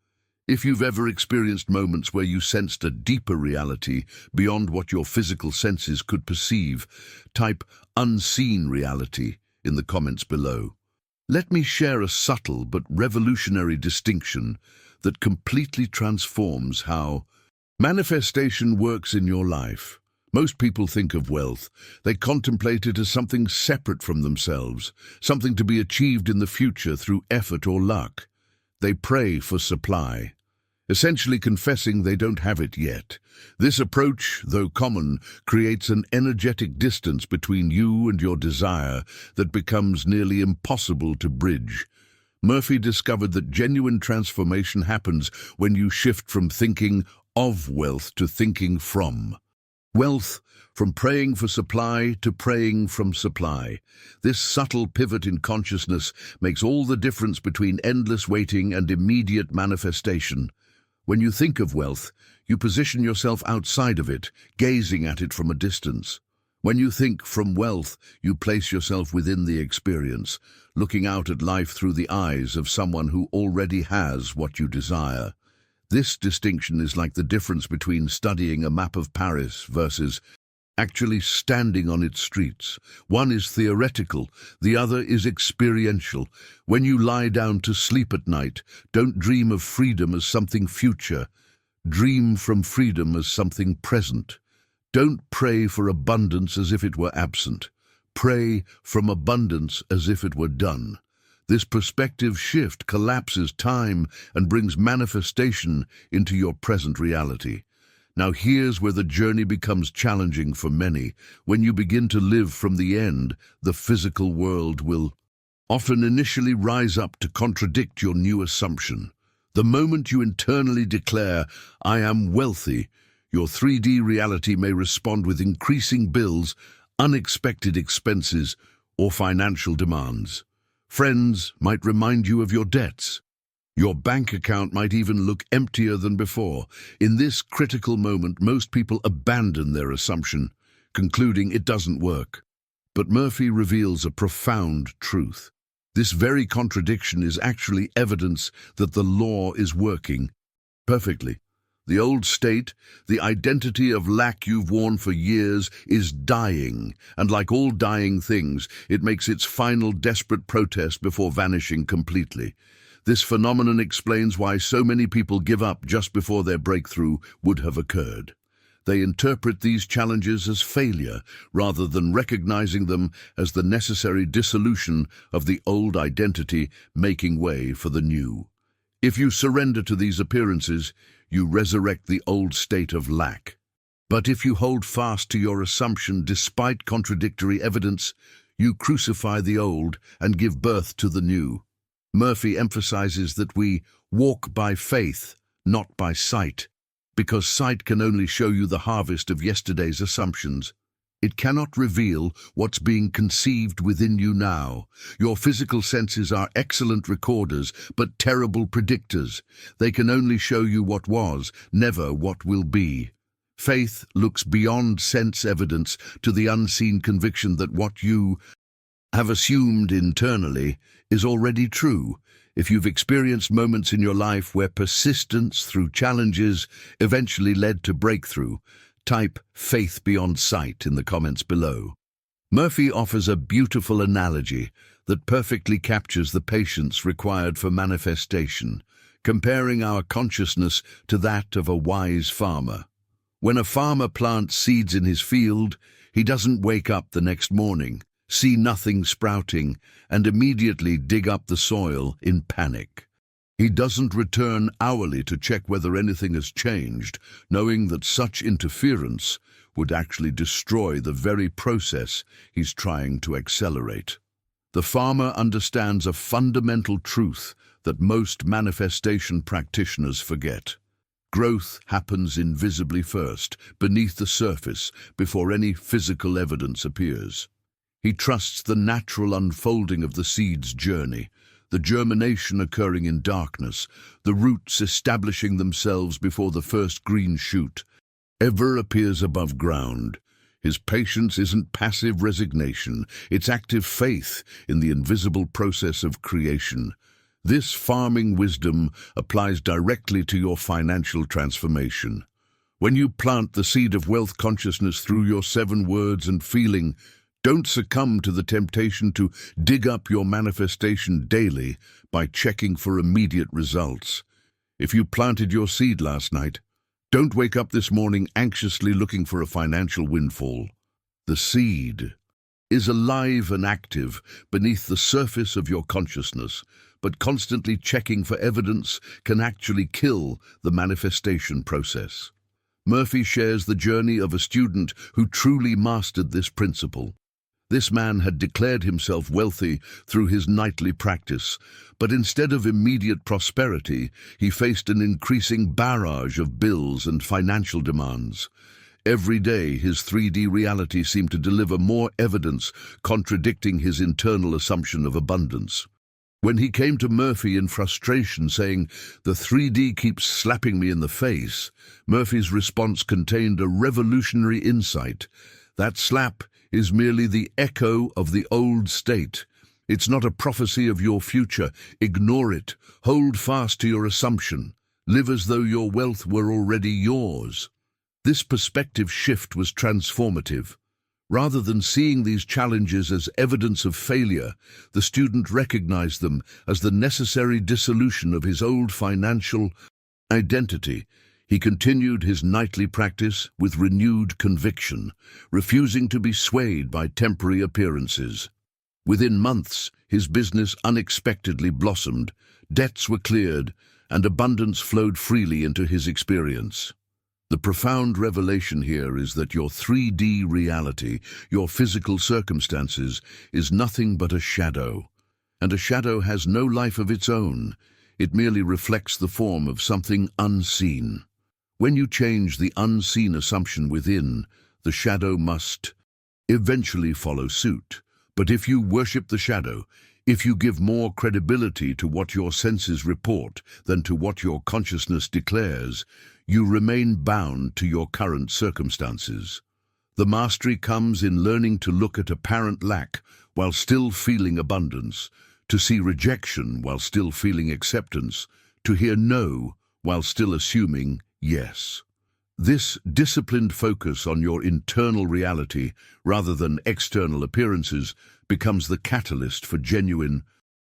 If you've ever experienced moments where you sensed a deeper reality beyond what your physical senses could perceive, type "unseen reality" in the comments below. Let me share a subtle but revolutionary distinction that completely transforms how manifestation works in your life. Most people think of wealth. They contemplate it as something separate from themselves, something to be achieved in the future through effort or luck. They pray for supply, essentially confessing they don't have it yet. This approach, though common, creates an energetic distance between you and your desire that becomes nearly impossible to bridge. Murphy discovered that genuine transformation happens when you shift from thinking of wealth to thinking from wealth, from praying for supply to praying from supply. This subtle pivot in consciousness makes all the difference between endless waiting and immediate manifestation. When you think of wealth, you position yourself outside of it, gazing at it from a distance. When you think from wealth, you place yourself within the experience, looking out at life through the eyes of someone who already has what you desire. This distinction is like the difference between studying a map of Paris versus actually standing on its streets. One is theoretical, the other is experiential. When you lie down to sleep at night, don't dream of freedom as something future. Dream from freedom as something present. Don't pray for abundance as if it were absent. Pray from abundance as if it were done. This perspective shift collapses time and brings manifestation into your present reality. Now here's where the journey becomes challenging for many. When you begin to live from the end, the physical world will often initially rise up to contradict your new assumption. The moment you internally declare, "I am wealthy," your 3D reality may respond with increasing bills, unexpected expenses, or financial demands. Friends might remind you of your debts. Your bank account might even look emptier than before. In this critical moment, most people abandon their assumption, concluding it doesn't work. But Murphy reveals a profound truth. This very contradiction is actually evidence that the law is working perfectly. The old state, the identity of lack you've worn for years, is dying, and like all dying things, it makes its final desperate protest before vanishing completely. This phenomenon explains why so many people give up just before their breakthrough would have occurred. They interpret these challenges as failure rather than recognizing them as the necessary dissolution of the old identity, making way for the new. If you surrender to these appearances, you resurrect the old state of lack. But if you hold fast to your assumption despite contradictory evidence, you crucify the old and give birth to the new. Murphy emphasizes that we walk by faith, not by sight, because sight can only show you the harvest of yesterday's assumptions. It cannot reveal what's being conceived within you now. Your physical senses are excellent recorders, but terrible predictors. They can only show you what was, never what will be. Faith looks beyond sense evidence to the unseen conviction that what you have assumed internally is already true. If you've experienced moments in your life where persistence through challenges eventually led to breakthrough, type faith beyond sight in the comments below. Murphy offers a beautiful analogy that perfectly captures the patience required for manifestation, comparing our consciousness to that of a wise farmer. When a farmer plants seeds in his field, he doesn't wake up the next morning, see nothing sprouting, and immediately dig up the soil in panic. He doesn't return hourly to check whether anything has changed, knowing that such interference would actually destroy the very process he's trying to accelerate. The farmer understands a fundamental truth that most manifestation practitioners forget. Growth happens invisibly first, beneath the surface, before any physical evidence appears. He trusts the natural unfolding of the seed's journey, the germination occurring in darkness, the roots establishing themselves before the first green shoot ever appears above ground. His patience isn't passive resignation, it's active faith in the invisible process of creation. This farming wisdom applies directly to your financial transformation. When you plant the seed of wealth consciousness through your 7 words and feeling, don't succumb to the temptation to dig up your manifestation daily by checking for immediate results. If you planted your seed last night, don't wake up this morning anxiously looking for a financial windfall. The seed is alive and active beneath the surface of your consciousness, but constantly checking for evidence can actually kill the manifestation process. Murphy shares the journey of a student who truly mastered this principle. This man had declared himself wealthy through his nightly practice, but instead of immediate prosperity, he faced an increasing barrage of bills and financial demands. Every day, his 3D reality seemed to deliver more evidence contradicting his internal assumption of abundance. When he came to Murphy in frustration, saying, "The 3D keeps slapping me in the face," Murphy's response contained a revolutionary insight. That slap is merely the echo of the old state. It's not a prophecy of your future. Ignore it. Hold fast to your assumption. Live as though your wealth were already yours. This perspective shift was transformative. Rather than seeing these challenges as evidence of failure, the student recognized them as the necessary dissolution of his old financial identity. He continued his nightly practice with renewed conviction, refusing to be swayed by temporary appearances. Within months, his business unexpectedly blossomed, debts were cleared, and abundance flowed freely into his experience. The profound revelation here is that your 3D reality, your physical circumstances, is nothing but a shadow. And a shadow has no life of its own. It merely reflects the form of something unseen. When you change the unseen assumption within, the shadow must eventually follow suit. But if you worship the shadow, if you give more credibility to what your senses report than to what your consciousness declares, you remain bound to your current circumstances. The mastery comes in learning to look at apparent lack while still feeling abundance, to see rejection while still feeling acceptance, to hear no while still assuming yes. This disciplined focus on your internal reality rather than external appearances becomes the catalyst for genuine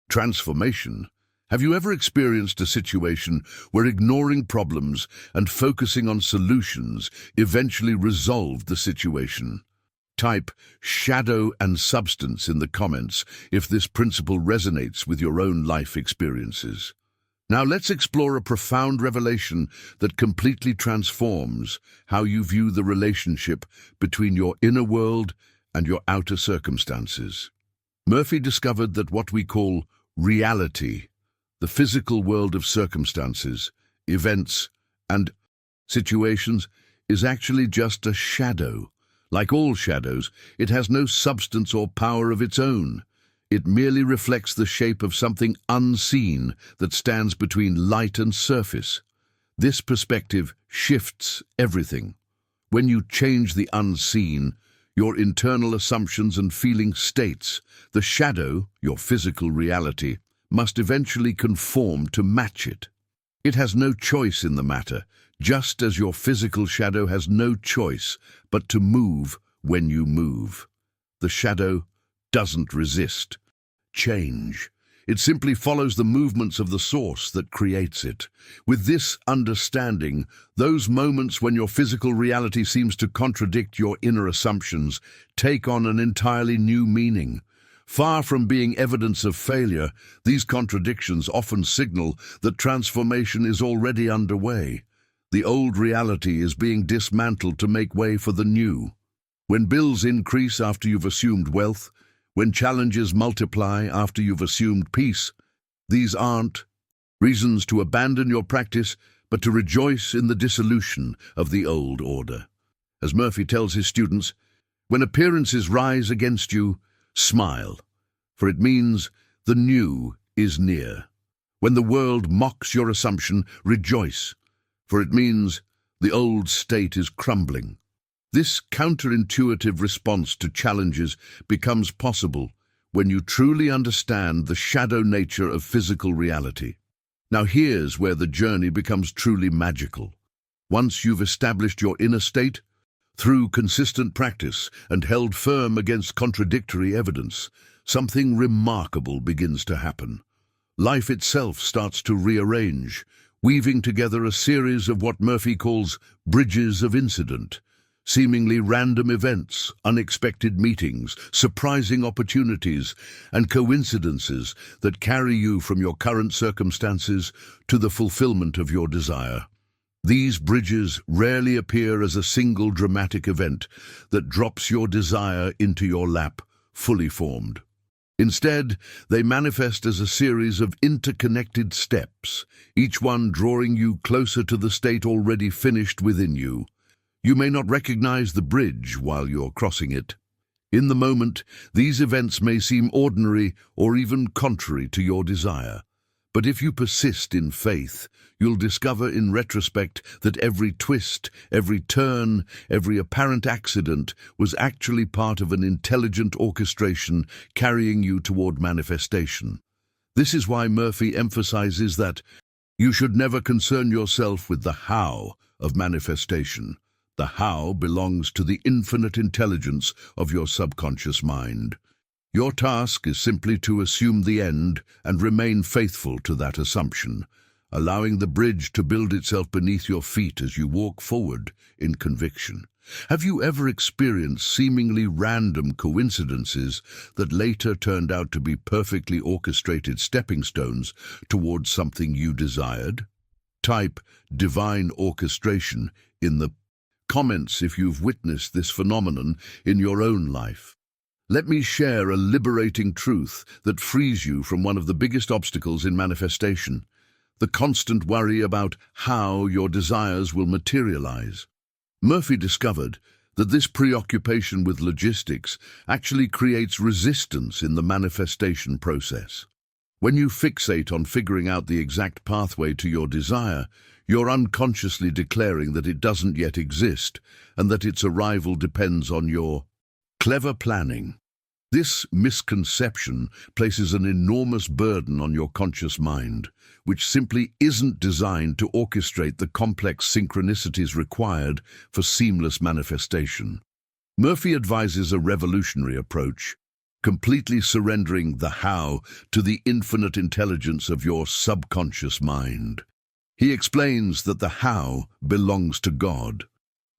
transformation. Have you ever experienced a situation where ignoring problems and focusing on solutions eventually resolved the situation? Type shadow and substance in the comments if this principle resonates with your own life experiences. Now let's explore a profound revelation that completely transforms how you view the relationship between your inner world and your outer circumstances. Murphy discovered that what we call reality, the physical world of circumstances, events, and situations, is actually just a shadow. Like all shadows, it has no substance or power of its own. It merely reflects the shape of something unseen that stands between light and surface. This perspective shifts everything. When you change the unseen, your internal assumptions and feeling states, the shadow, your physical reality, must eventually conform to match it. It has no choice in the matter, just as your physical shadow has no choice but to move when you move. The shadow doesn't resist change. It simply follows the movements of the source that creates it. With this understanding, those moments when your physical reality seems to contradict your inner assumptions take on an entirely new meaning. Far from being evidence of failure, these contradictions often signal that transformation is already underway. The old reality is being dismantled to make way for the new. When bills increase after you've assumed wealth, when challenges multiply after you've assumed peace, these aren't reasons to abandon your practice, but to rejoice in the dissolution of the old order. As Murphy tells his students, when appearances rise against you, smile, for it means the new is near. When the world mocks your assumption, rejoice, for it means the old state is crumbling. This counterintuitive response to challenges becomes possible when you truly understand the shadow nature of physical reality. Now here's where the journey becomes truly magical. Once you've established your inner state, through consistent practice and held firm against contradictory evidence, something remarkable begins to happen. Life itself starts to rearrange, weaving together a series of what Murphy calls bridges of incident. Seemingly random events, unexpected meetings, surprising opportunities, and coincidences that carry you from your current circumstances to the fulfillment of your desire. These bridges rarely appear as a single dramatic event that drops your desire into your lap, fully formed. Instead, they manifest as a series of interconnected steps, each one drawing you closer to the state already finished within you. You may not recognize the bridge while you're crossing it. In the moment, these events may seem ordinary or even contrary to your desire. But if you persist in faith, you'll discover in retrospect that every twist, every turn, every apparent accident was actually part of an intelligent orchestration carrying you toward manifestation. This is why Murphy emphasizes that you should never concern yourself with the how of manifestation. The how belongs to the infinite intelligence of your subconscious mind. Your task is simply to assume the end and remain faithful to that assumption, allowing the bridge to build itself beneath your feet as you walk forward in conviction. Have you ever experienced seemingly random coincidences that later turned out to be perfectly orchestrated stepping stones towards something you desired? Type divine orchestration in the comments if you've witnessed this phenomenon in your own life. Let me share a liberating truth that frees you from one of the biggest obstacles in manifestation, the constant worry about how your desires will materialize. Murphy discovered that this preoccupation with logistics actually creates resistance in the manifestation process. When you fixate on figuring out the exact pathway to your desire, you're unconsciously declaring that it doesn't yet exist and that its arrival depends on your clever planning. This misconception places an enormous burden on your conscious mind, which simply isn't designed to orchestrate the complex synchronicities required for seamless manifestation. Murphy advises a revolutionary approach: completely surrendering the how to the infinite intelligence of your subconscious mind. He explains that the how belongs to God,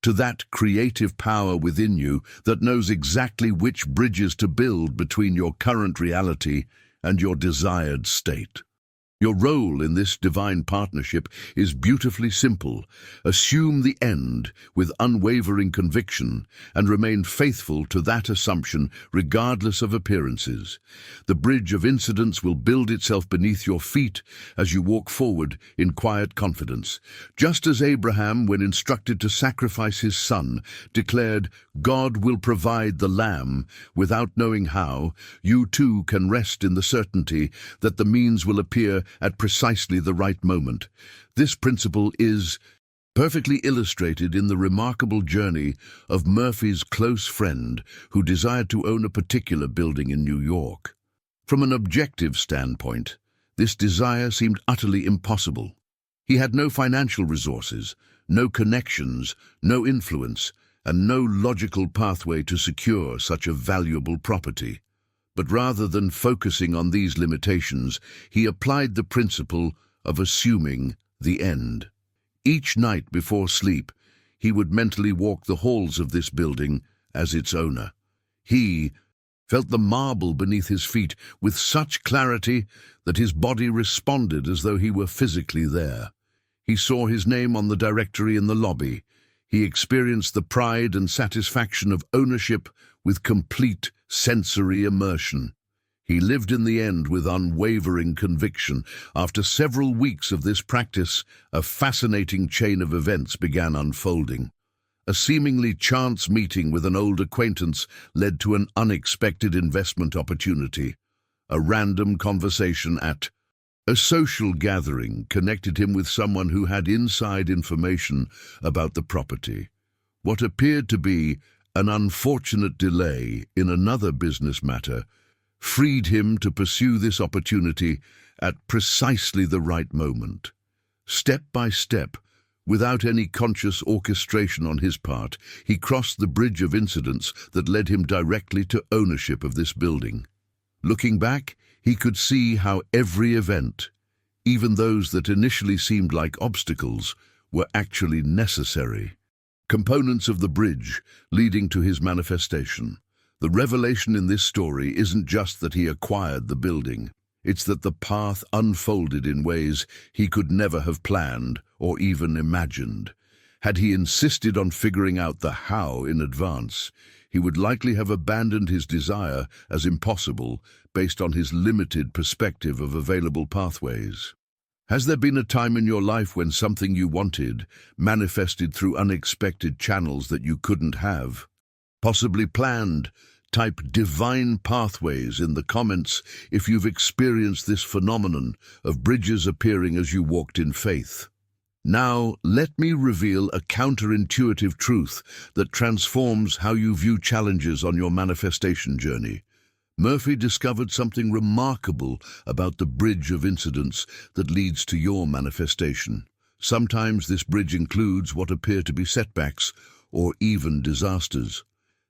to that creative power within you that knows exactly which bridges to build between your current reality and your desired state. Your role in this divine partnership is beautifully simple. Assume the end with unwavering conviction and remain faithful to that assumption regardless of appearances. The bridge of incidents will build itself beneath your feet as you walk forward in quiet confidence. Just as Abraham, when instructed to sacrifice his son, declared, "God will provide the lamb," without knowing how, you too can rest in the certainty that the means will appear at precisely the right moment. This principle is perfectly illustrated in the remarkable journey of Murphy's close friend who desired to own a particular building in New York. From an objective standpoint, this desire seemed utterly impossible. He had no financial resources, no connections, no influence, and no logical pathway to secure such a valuable property. But rather than focusing on these limitations, he applied the principle of assuming the end. Each night before sleep, he would mentally walk the halls of this building as its owner. He felt the marble beneath his feet with such clarity that his body responded as though he were physically there. He saw his name on the directory in the lobby. He experienced the pride and satisfaction of ownership with complete sensory immersion. He lived in the end with unwavering conviction. After several weeks of this practice, a fascinating chain of events began unfolding. A seemingly chance meeting with an old acquaintance led to an unexpected investment opportunity. A random conversation at a social gathering connected him with someone who had inside information about the property. What appeared to be an unfortunate delay in another business matter freed him to pursue this opportunity at precisely the right moment. Step by step, without any conscious orchestration on his part, he crossed the bridge of incidents that led him directly to ownership of this building. Looking back, he could see how every event, even those that initially seemed like obstacles, were actually necessary components of the bridge leading to his manifestation. The revelation in this story isn't just that he acquired the building. It's that the path unfolded in ways he could never have planned or even imagined. Had he insisted on figuring out the how in advance, he would likely have abandoned his desire as impossible based on his limited perspective of available pathways. Has there been a time in your life when something you wanted manifested through unexpected channels that you couldn't have? Possibly planned? Type divine pathways in the comments if you've experienced this phenomenon of bridges appearing as you walked in faith. Now, let me reveal a counterintuitive truth that transforms how you view challenges on your manifestation journey. Murphy discovered something remarkable about the bridge of incidents that leads to your manifestation. Sometimes this bridge includes what appear to be setbacks or even disasters.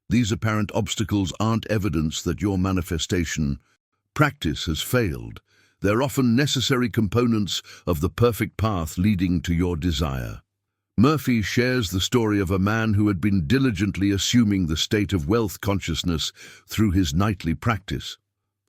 These apparent obstacles aren't evidence that your manifestation practice has failed. They're often necessary components of the perfect path leading to your desire. Murphy shares the story of a man who had been diligently assuming the state of wealth consciousness through his nightly practice.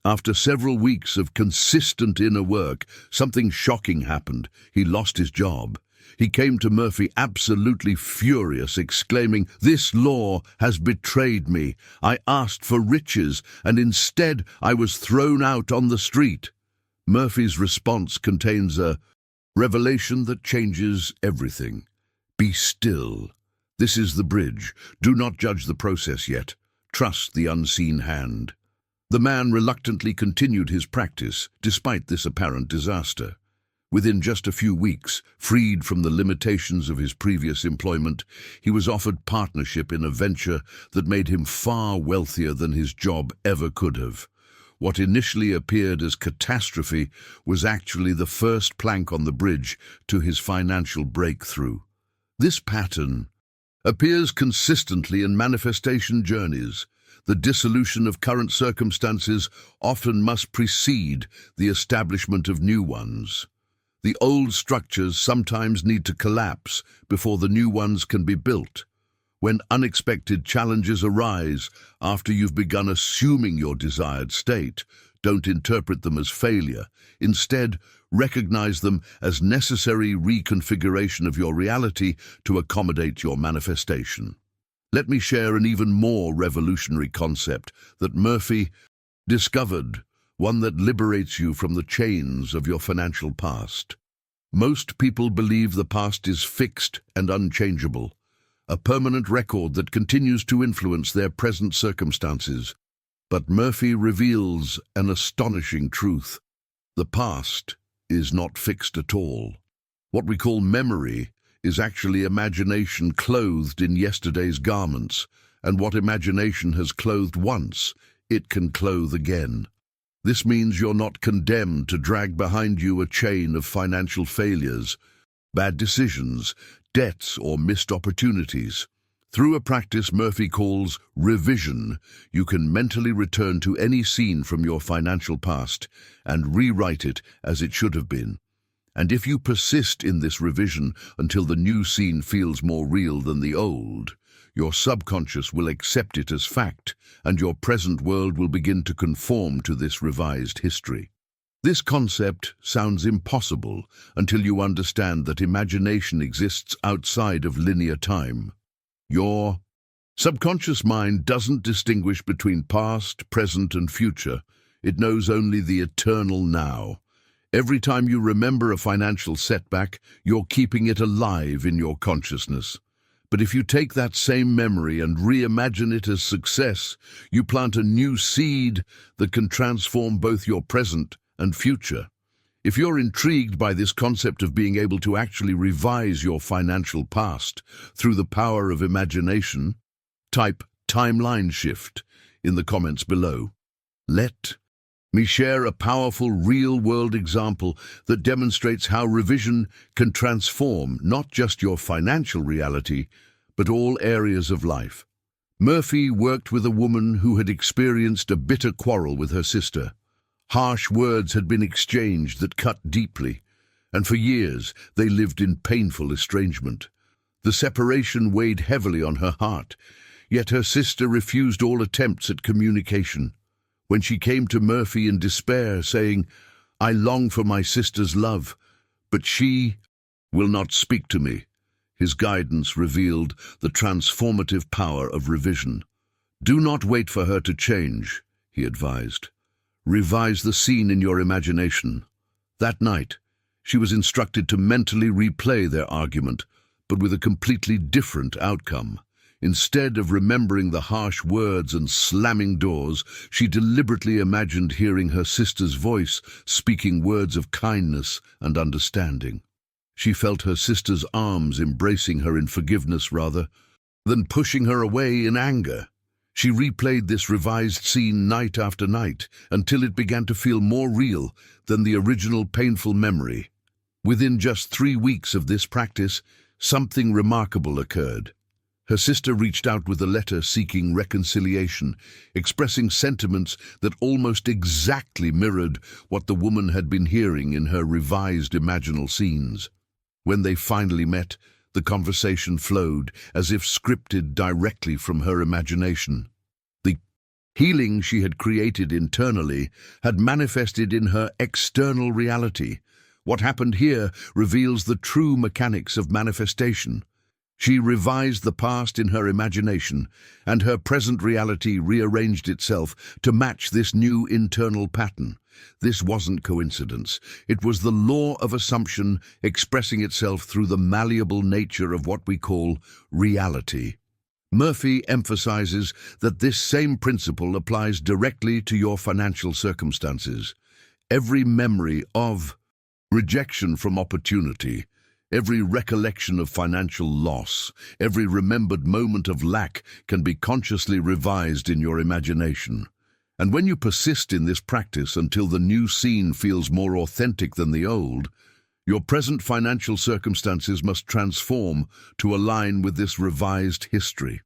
After several weeks of consistent inner work, something shocking happened. He lost his job. He came to Murphy absolutely furious, exclaiming, "This law has betrayed me. I asked for riches, and instead I was thrown out on the street." Murphy's response contains a revelation that changes everything. Be still. This is the bridge. Do not judge the process yet. Trust the unseen hand. The man reluctantly continued his practice, despite this apparent disaster. Within just a few weeks, freed from the limitations of his previous employment, he was offered partnership in a venture that made him far wealthier than his job ever could have. What initially appeared as catastrophe was actually the first plank on the bridge to his financial breakthrough. This pattern appears consistently in manifestation journeys. The dissolution of current circumstances often must precede the establishment of new ones. The old structures sometimes need to collapse before the new ones can be built. When unexpected challenges arise after you've begun assuming your desired state, don't interpret them as failure. Instead, recognize them as necessary reconfiguration of your reality to accommodate your manifestation. Let me share an even more revolutionary concept that Murphy discovered, one that liberates you from the chains of your financial past. Most people believe the past is fixed and unchangeable, a permanent record that continues to influence their present circumstances. But Murphy reveals an astonishing truth. The past is not fixed at all. What we call memory is actually imagination clothed in yesterday's garments, and what imagination has clothed once, it can clothe again. This means you're not condemned to drag behind you a chain of financial failures, bad decisions, debts, or missed opportunities. Through a practice Murphy calls revision, you can mentally return to any scene from your financial past and rewrite it as it should have been. And if you persist in this revision until the new scene feels more real than the old, your subconscious will accept it as fact, and your present world will begin to conform to this revised history. This concept sounds impossible until you understand that imagination exists outside of linear time. Your subconscious mind doesn't distinguish between past, present, and future. It knows only the eternal now. Every time you remember a financial setback, you're keeping it alive in your consciousness. But if you take that same memory and reimagine it as success, you plant a new seed that can transform both your present and future. If you're intrigued by this concept of being able to actually revise your financial past through the power of imagination, type timeline shift in the comments below. Let me share a powerful real-world example that demonstrates how revision can transform not just your financial reality, but all areas of life. Murphy worked with a woman who had experienced a bitter quarrel with her sister. Harsh words had been exchanged that cut deeply, and for years they lived in painful estrangement. The separation weighed heavily on her heart, yet her sister refused all attempts at communication. When she came to Murphy in despair, saying, "I long for my sister's love, but she will not speak to me," his guidance revealed the transformative power of revision. "Do not wait for her to change," he advised. "Revise the scene in your imagination." That night, she was instructed to mentally replay their argument, but with a completely different outcome. Instead of remembering the harsh words and slamming doors, she deliberately imagined hearing her sister's voice, speaking words of kindness and understanding. She felt her sister's arms embracing her in forgiveness rather than pushing her away in anger. She replayed this revised scene night after night until it began to feel more real than the original painful memory. Within just 3 weeks of this practice, something remarkable occurred. Her sister reached out with a letter seeking reconciliation, expressing sentiments that almost exactly mirrored what the woman had been hearing in her revised imaginal scenes. When they finally met, the conversation flowed as if scripted directly from her imagination. The healing she had created internally had manifested in her external reality. What happened here reveals the true mechanics of manifestation. She revised the past in her imagination, and her present reality rearranged itself to match this new internal pattern. This wasn't coincidence. It was the law of assumption expressing itself through the malleable nature of what we call reality. Murphy emphasizes that this same principle applies directly to your financial circumstances. Every memory of rejection from opportunity, every recollection of financial loss, every remembered moment of lack can be consciously revised in your imagination. And when you persist in this practice until the new scene feels more authentic than the old, your present financial circumstances must transform to align with this revised history.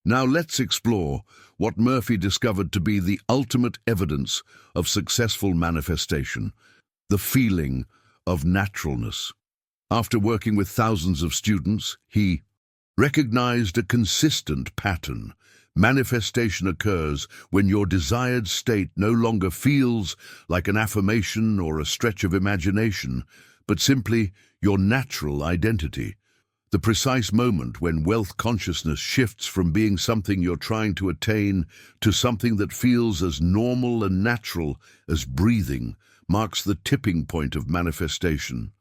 Now let's explore what Murphy discovered to be the ultimate evidence of successful manifestation, the feeling of naturalness. After working with thousands of students, he recognized a consistent pattern. Manifestation occurs when your desired state no longer feels like an affirmation or a stretch of imagination, but simply your natural identity. The precise moment when wealth consciousness shifts from being something you're trying to attain to something that feels as normal and natural as breathing marks the tipping point of manifestation.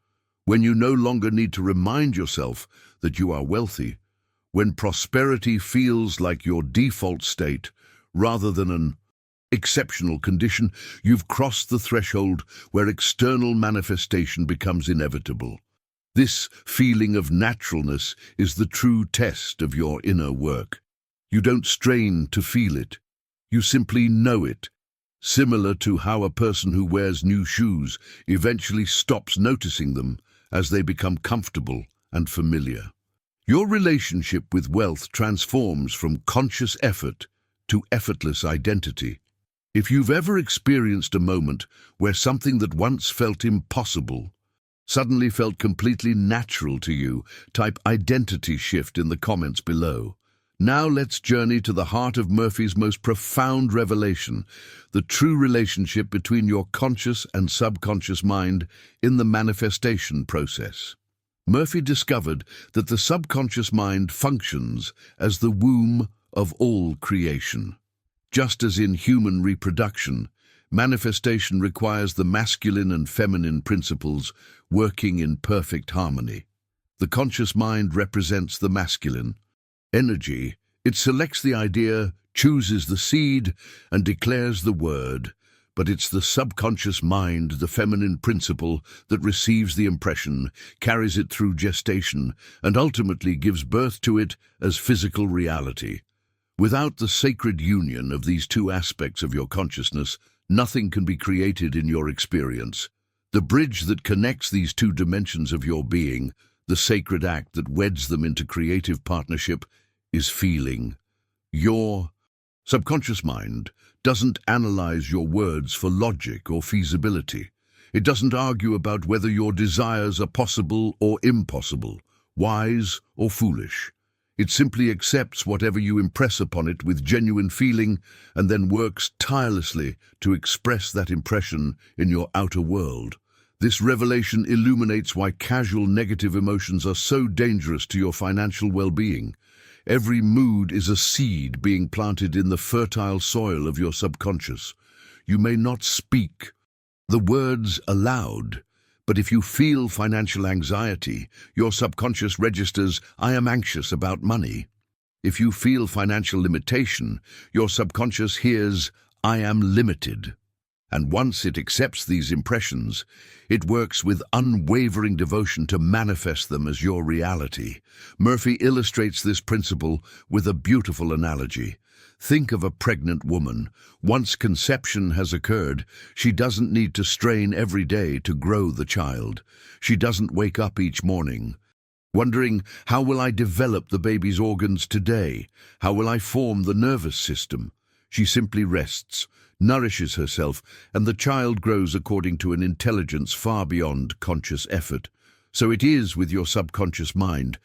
When you no longer need to remind yourself that you are wealthy, when prosperity feels like your default state rather than an exceptional condition, you've crossed the threshold where external manifestation becomes inevitable. This feeling of naturalness is the true test of your inner work. You don't strain to feel it. You simply know it. Similar to how a person who wears new shoes eventually stops noticing them as they become comfortable and familiar. Your relationship with wealth transforms from conscious effort to effortless identity. If you've ever experienced a moment where something that once felt impossible suddenly felt completely natural to you, type identity shift in the comments below. Now let's journey to the heart of Murphy's most profound revelation, the true relationship between your conscious and subconscious mind in the manifestation process. Murphy discovered that the subconscious mind functions as the womb of all creation. Just as in human reproduction, manifestation requires the masculine and feminine principles working in perfect harmony. The conscious mind represents the masculine energy. It selects the idea, chooses the seed, and declares the word. But it's the subconscious mind, the feminine principle, that receives the impression, carries it through gestation, and ultimately gives birth to it as physical reality. Without the sacred union of these two aspects of your consciousness, nothing can be created in your experience. The bridge that connects these two dimensions of your being, the sacred act that weds them into creative partnership, is feeling. Your subconscious mind doesn't analyze your words for logic or feasibility. It doesn't argue about whether your desires are possible or impossible, wise or foolish. It simply accepts whatever you impress upon it with genuine feeling and then works tirelessly to express that impression in your outer world. This revelation illuminates why casual negative emotions are so dangerous to your financial well-being. Every mood is a seed being planted in the fertile soil of your subconscious. You may not speak the words aloud, but if you feel financial anxiety, your subconscious registers, "I am anxious about money." If you feel financial limitation, your subconscious hears, "I am limited." And once it accepts these impressions, it works with unwavering devotion to manifest them as your reality. Murphy illustrates this principle with a beautiful analogy. Think of a pregnant woman. Once conception has occurred, she doesn't need to strain every day to grow the child. She doesn't wake up each morning wondering, how will I develop the baby's organs today? How will I form the nervous system? She simply rests, nourishes herself, and the child grows according to an intelligence far beyond conscious effort. So it is with your subconscious mind.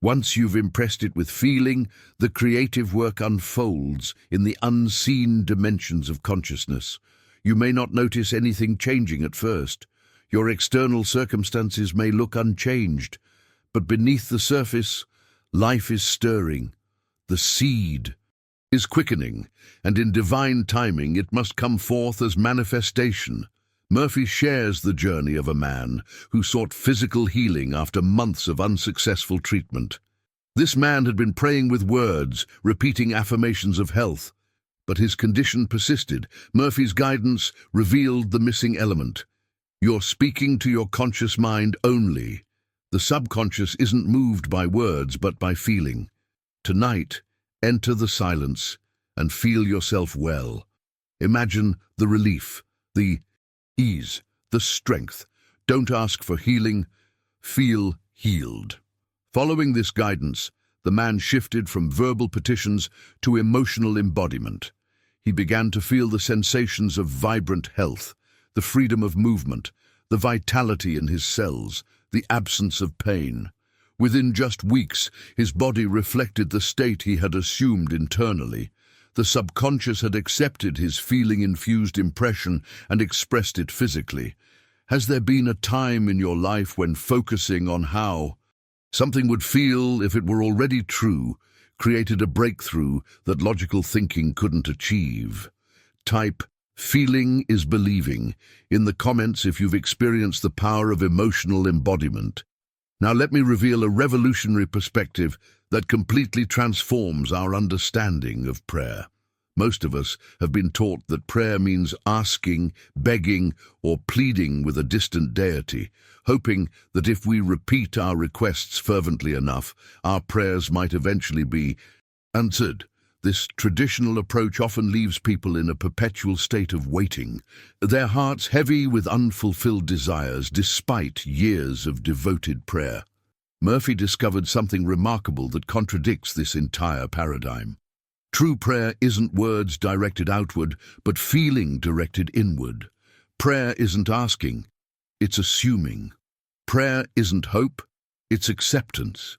Once you've impressed it with feeling, the creative work unfolds in the unseen dimensions of consciousness. You may not notice anything changing at first. Your external circumstances may look unchanged, but beneath the surface, life is stirring. The seed is quickening, and in divine timing it must come forth as manifestation. Murphy shares the journey of a man who sought physical healing after months of unsuccessful treatment. This man had been praying with words, repeating affirmations of health, but his condition persisted. Murphy's guidance revealed the missing element. You're speaking to your conscious mind only. The subconscious isn't moved by words but by feeling. Tonight, enter the silence and feel yourself well. Imagine the relief, the ease, the strength. Don't ask for healing, feel healed. Following this guidance, the man shifted from verbal petitions to emotional embodiment. He began to feel the sensations of vibrant health, the freedom of movement, the vitality in his cells, the absence of pain. Within just weeks, his body reflected the state he had assumed internally. The subconscious had accepted his feeling-infused impression and expressed it physically. Has there been a time in your life when focusing on how something would feel if it were already true created a breakthrough that logical thinking couldn't achieve? Type "feeling is believing" in the comments if you've experienced the power of emotional embodiment. Now let me reveal a revolutionary perspective that completely transforms our understanding of prayer. Most of us have been taught that prayer means asking, begging, or pleading with a distant deity, hoping that if we repeat our requests fervently enough, our prayers might eventually be answered. This traditional approach often leaves people in a perpetual state of waiting, their hearts heavy with unfulfilled desires despite years of devoted prayer. Murphy discovered something remarkable that contradicts this entire paradigm. True prayer isn't words directed outward, but feeling directed inward. Prayer isn't asking, it's assuming. Prayer isn't hope, it's acceptance.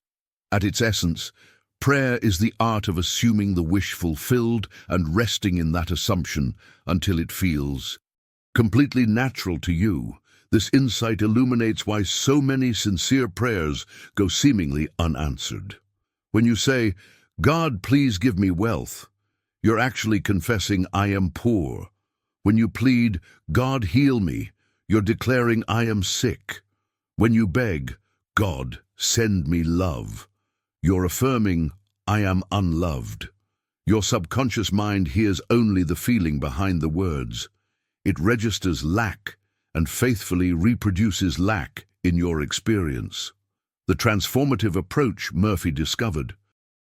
At its essence, prayer is the art of assuming the wish fulfilled and resting in that assumption until it feels completely natural to you. This insight illuminates why so many sincere prayers go seemingly unanswered. When you say, "God, please give me wealth," you're actually confessing, "I am poor." When you plead, "God, heal me," you're declaring, "I am sick." When you beg, "God, send me love," you're affirming, "I am unloved." Your subconscious mind hears only the feeling behind the words. It registers lack and faithfully reproduces lack in your experience. The transformative approach, Murphy discovered,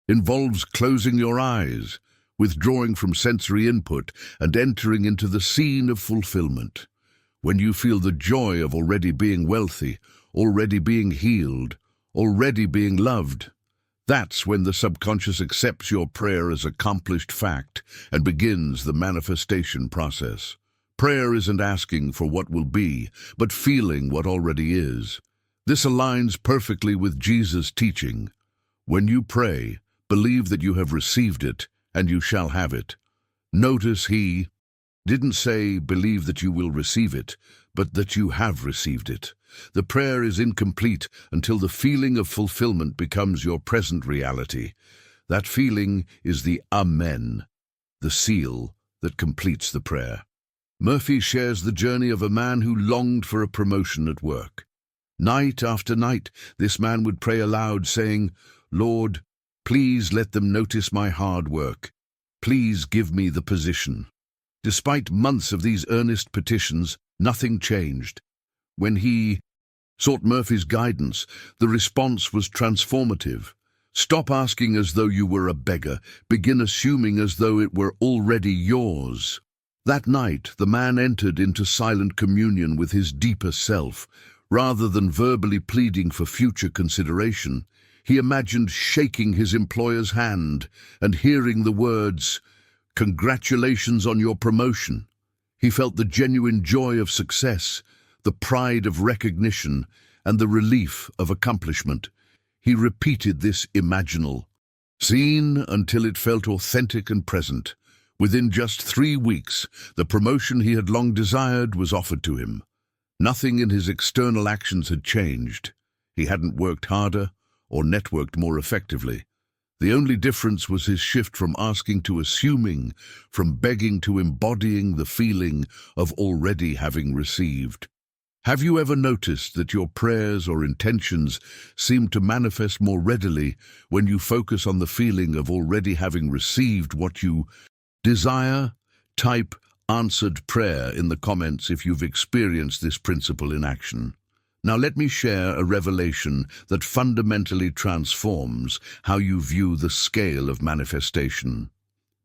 involves closing your eyes, withdrawing from sensory input, and entering into the scene of fulfillment. When you feel the joy of already being wealthy, already being healed, already being loved, that's when the subconscious accepts your prayer as accomplished fact and begins the manifestation process. Prayer isn't asking for what will be, but feeling what already is. This aligns perfectly with Jesus' teaching. When you pray, believe that you have received it, and you shall have it. Notice he didn't say, "Believe that you will receive it," but that you have received it. The prayer is incomplete until the feeling of fulfillment becomes your present reality. That feeling is the Amen, the seal that completes the prayer. Murphy shares the journey of a man who longed for a promotion at work. Night after night, this man would pray aloud, saying, "Lord, please let them notice my hard work. Please give me the position." Despite months of these earnest petitions, nothing changed. When he sought Murphy's guidance, the response was transformative. Stop asking as though you were a beggar. Begin assuming as though it were already yours. That night, the man entered into silent communion with his deeper self. Rather than verbally pleading for future consideration, he imagined shaking his employer's hand and hearing the words, "Congratulations on your promotion." He felt the genuine joy of success, the pride of recognition, and the relief of accomplishment. He repeated this imaginal scene until it felt authentic and present. Within just 3 weeks, the promotion he had long desired was offered to him. Nothing in his external actions had changed. He hadn't worked harder or networked more effectively. The only difference was his shift from asking to assuming, from begging to embodying the feeling of already having received. Have you ever noticed that your prayers or intentions seem to manifest more readily when you focus on the feeling of already having received what you desire? Type "answered prayer" in the comments if you've experienced this principle in action. Now let me share a revelation that fundamentally transforms how you view the scale of manifestation.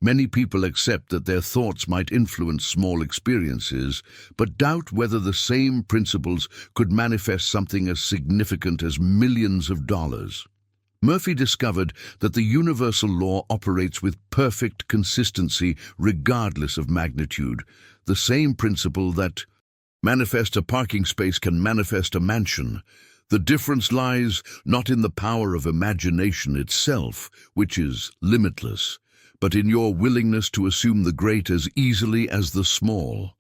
Many people accept that their thoughts might influence small experiences, but doubt whether the same principles could manifest something as significant as millions of dollars. Murphy discovered that the universal law operates with perfect consistency regardless of magnitude, the same principle that manifest a parking space can manifest a mansion. The difference lies not in the power of imagination itself, which is limitless, but in your willingness to assume the great as easily as the small.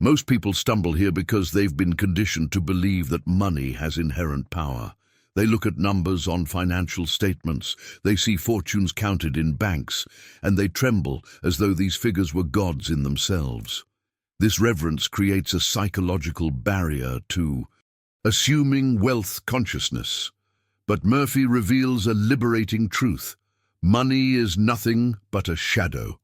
Most people stumble here because they've been conditioned to believe that money has inherent power. They look at numbers on financial statements, they see fortunes counted in banks, and they tremble as though these figures were gods in themselves. This reverence creates a psychological barrier to assuming wealth consciousness. But Murphy reveals a liberating truth. Money is nothing but a shadow.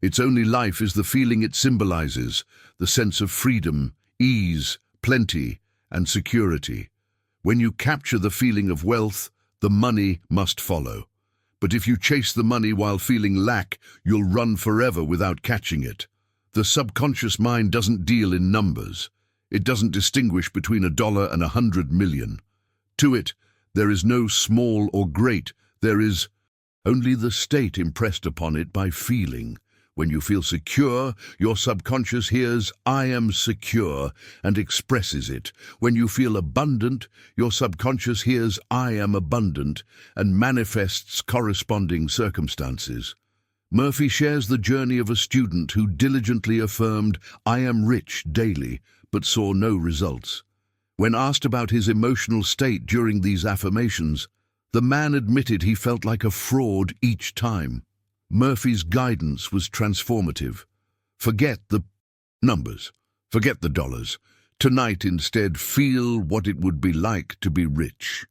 Its only life is the feeling it symbolizes, the sense of freedom, ease, plenty, and security. When you capture the feeling of wealth, the money must follow. But if you chase the money while feeling lack, you'll run forever without catching it. The subconscious mind doesn't deal in numbers. It doesn't distinguish between $1 and 100 million. To it, there is no small or great. There is only the state impressed upon it by feeling. When you feel secure, your subconscious hears, "I am secure," and expresses it. When you feel abundant, your subconscious hears, "I am abundant," and manifests corresponding circumstances. Murphy shares the journey of a student who diligently affirmed, "I am rich," daily, but saw no results. When asked about his emotional state during these affirmations, the man admitted he felt like a fraud each time. Murphy's guidance was transformative. Forget the numbers, forget the dollars. Tonight, instead, feel what it would be like to be rich.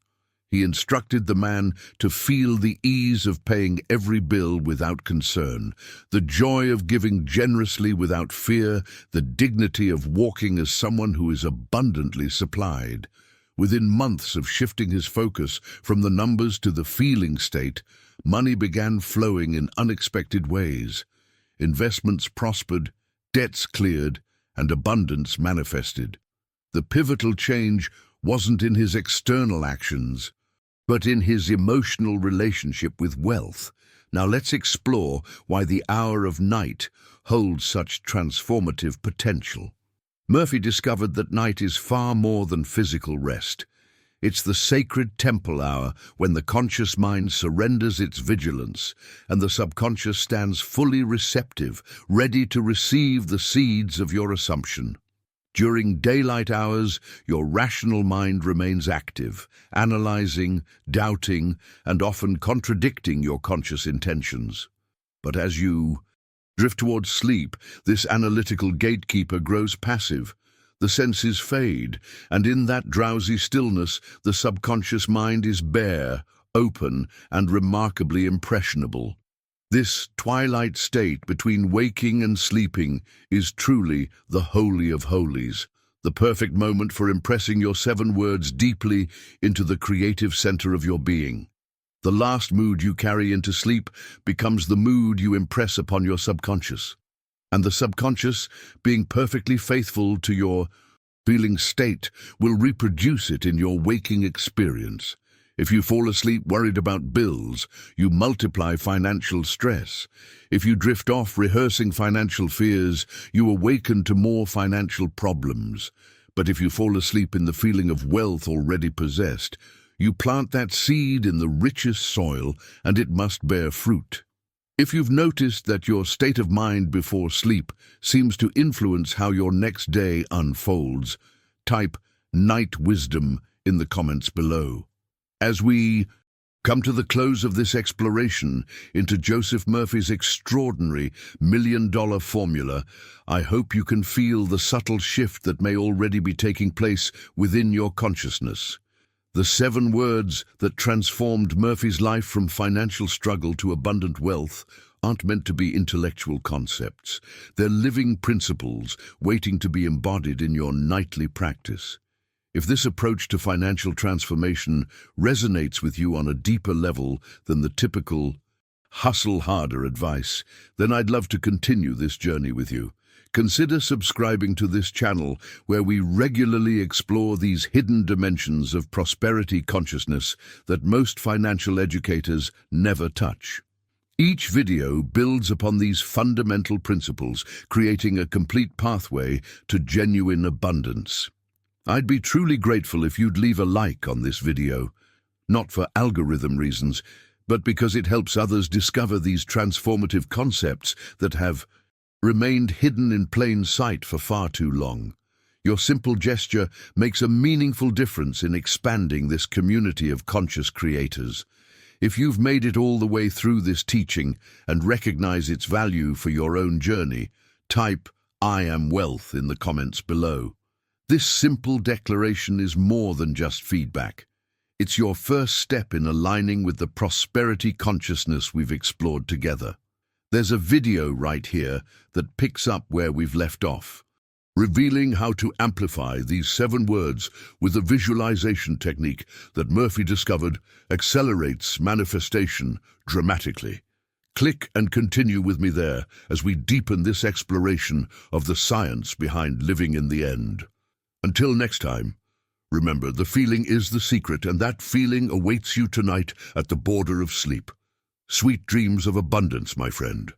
He instructed the man to feel the ease of paying every bill without concern, the joy of giving generously without fear, the dignity of walking as someone who is abundantly supplied. Within months of shifting his focus from the numbers to the feeling state, money began flowing in unexpected ways. Investments prospered, debts cleared, and abundance manifested. The pivotal change wasn't in his external actions, but in his emotional relationship with wealth. Now let's explore why the hour of night holds such transformative potential. Murphy discovered that night is far more than physical rest. It's the sacred temple hour when the conscious mind surrenders its vigilance and the subconscious stands fully receptive, ready to receive the seeds of your assumption. During daylight hours, your rational mind remains active, analyzing, doubting, and often contradicting your conscious intentions. But as you drift towards sleep, this analytical gatekeeper grows passive. The senses fade, and in that drowsy stillness, the subconscious mind is bare, open, and remarkably impressionable. This twilight state between waking and sleeping is truly the holy of holies, the perfect moment for impressing your 7 words deeply into the creative center of your being. The last mood you carry into sleep becomes the mood you impress upon your subconscious. And the subconscious, being perfectly faithful to your feeling state, will reproduce it in your waking experience. If you fall asleep worried about bills, you multiply financial stress. If you drift off rehearsing financial fears, you awaken to more financial problems. But if you fall asleep in the feeling of wealth already possessed, you plant that seed in the richest soil, and it must bear fruit. If you've noticed that your state of mind before sleep seems to influence how your next day unfolds, type "night wisdom" in the comments below. As we come to the close of this exploration into Joseph Murphy's extraordinary $1 million formula, I hope you can feel the subtle shift that may already be taking place within your consciousness. The 7 words that transformed Murphy's life from financial struggle to abundant wealth aren't meant to be intellectual concepts. They're living principles waiting to be embodied in your nightly practice. If this approach to financial transformation resonates with you on a deeper level than the typical hustle harder advice, then I'd love to continue this journey with you. consider subscribing to this channel where we regularly explore these hidden dimensions of prosperity consciousness that most financial educators never touch. Each video builds upon these fundamental principles, creating a complete pathway to genuine abundance. I'd be truly grateful if you'd leave a like on this video, not for algorithm reasons, but because it helps others discover these transformative concepts that have remained hidden in plain sight for far too long. Your simple gesture makes a meaningful difference in expanding this community of conscious creators. If you've made it all the way through this teaching and recognize its value for your own journey, type "I am wealth" in the comments below. This simple declaration is more than just feedback. It's your first step in aligning with the prosperity consciousness we've explored together. There's a video right here that picks up where we've left off, revealing how to amplify these 7 words with a visualization technique that Murphy discovered accelerates manifestation dramatically. Click and continue with me there as we deepen this exploration of the science behind living in the end. Until next time, remember, the feeling is the secret, and that feeling awaits you tonight at the border of sleep. Sweet dreams of abundance, my friend.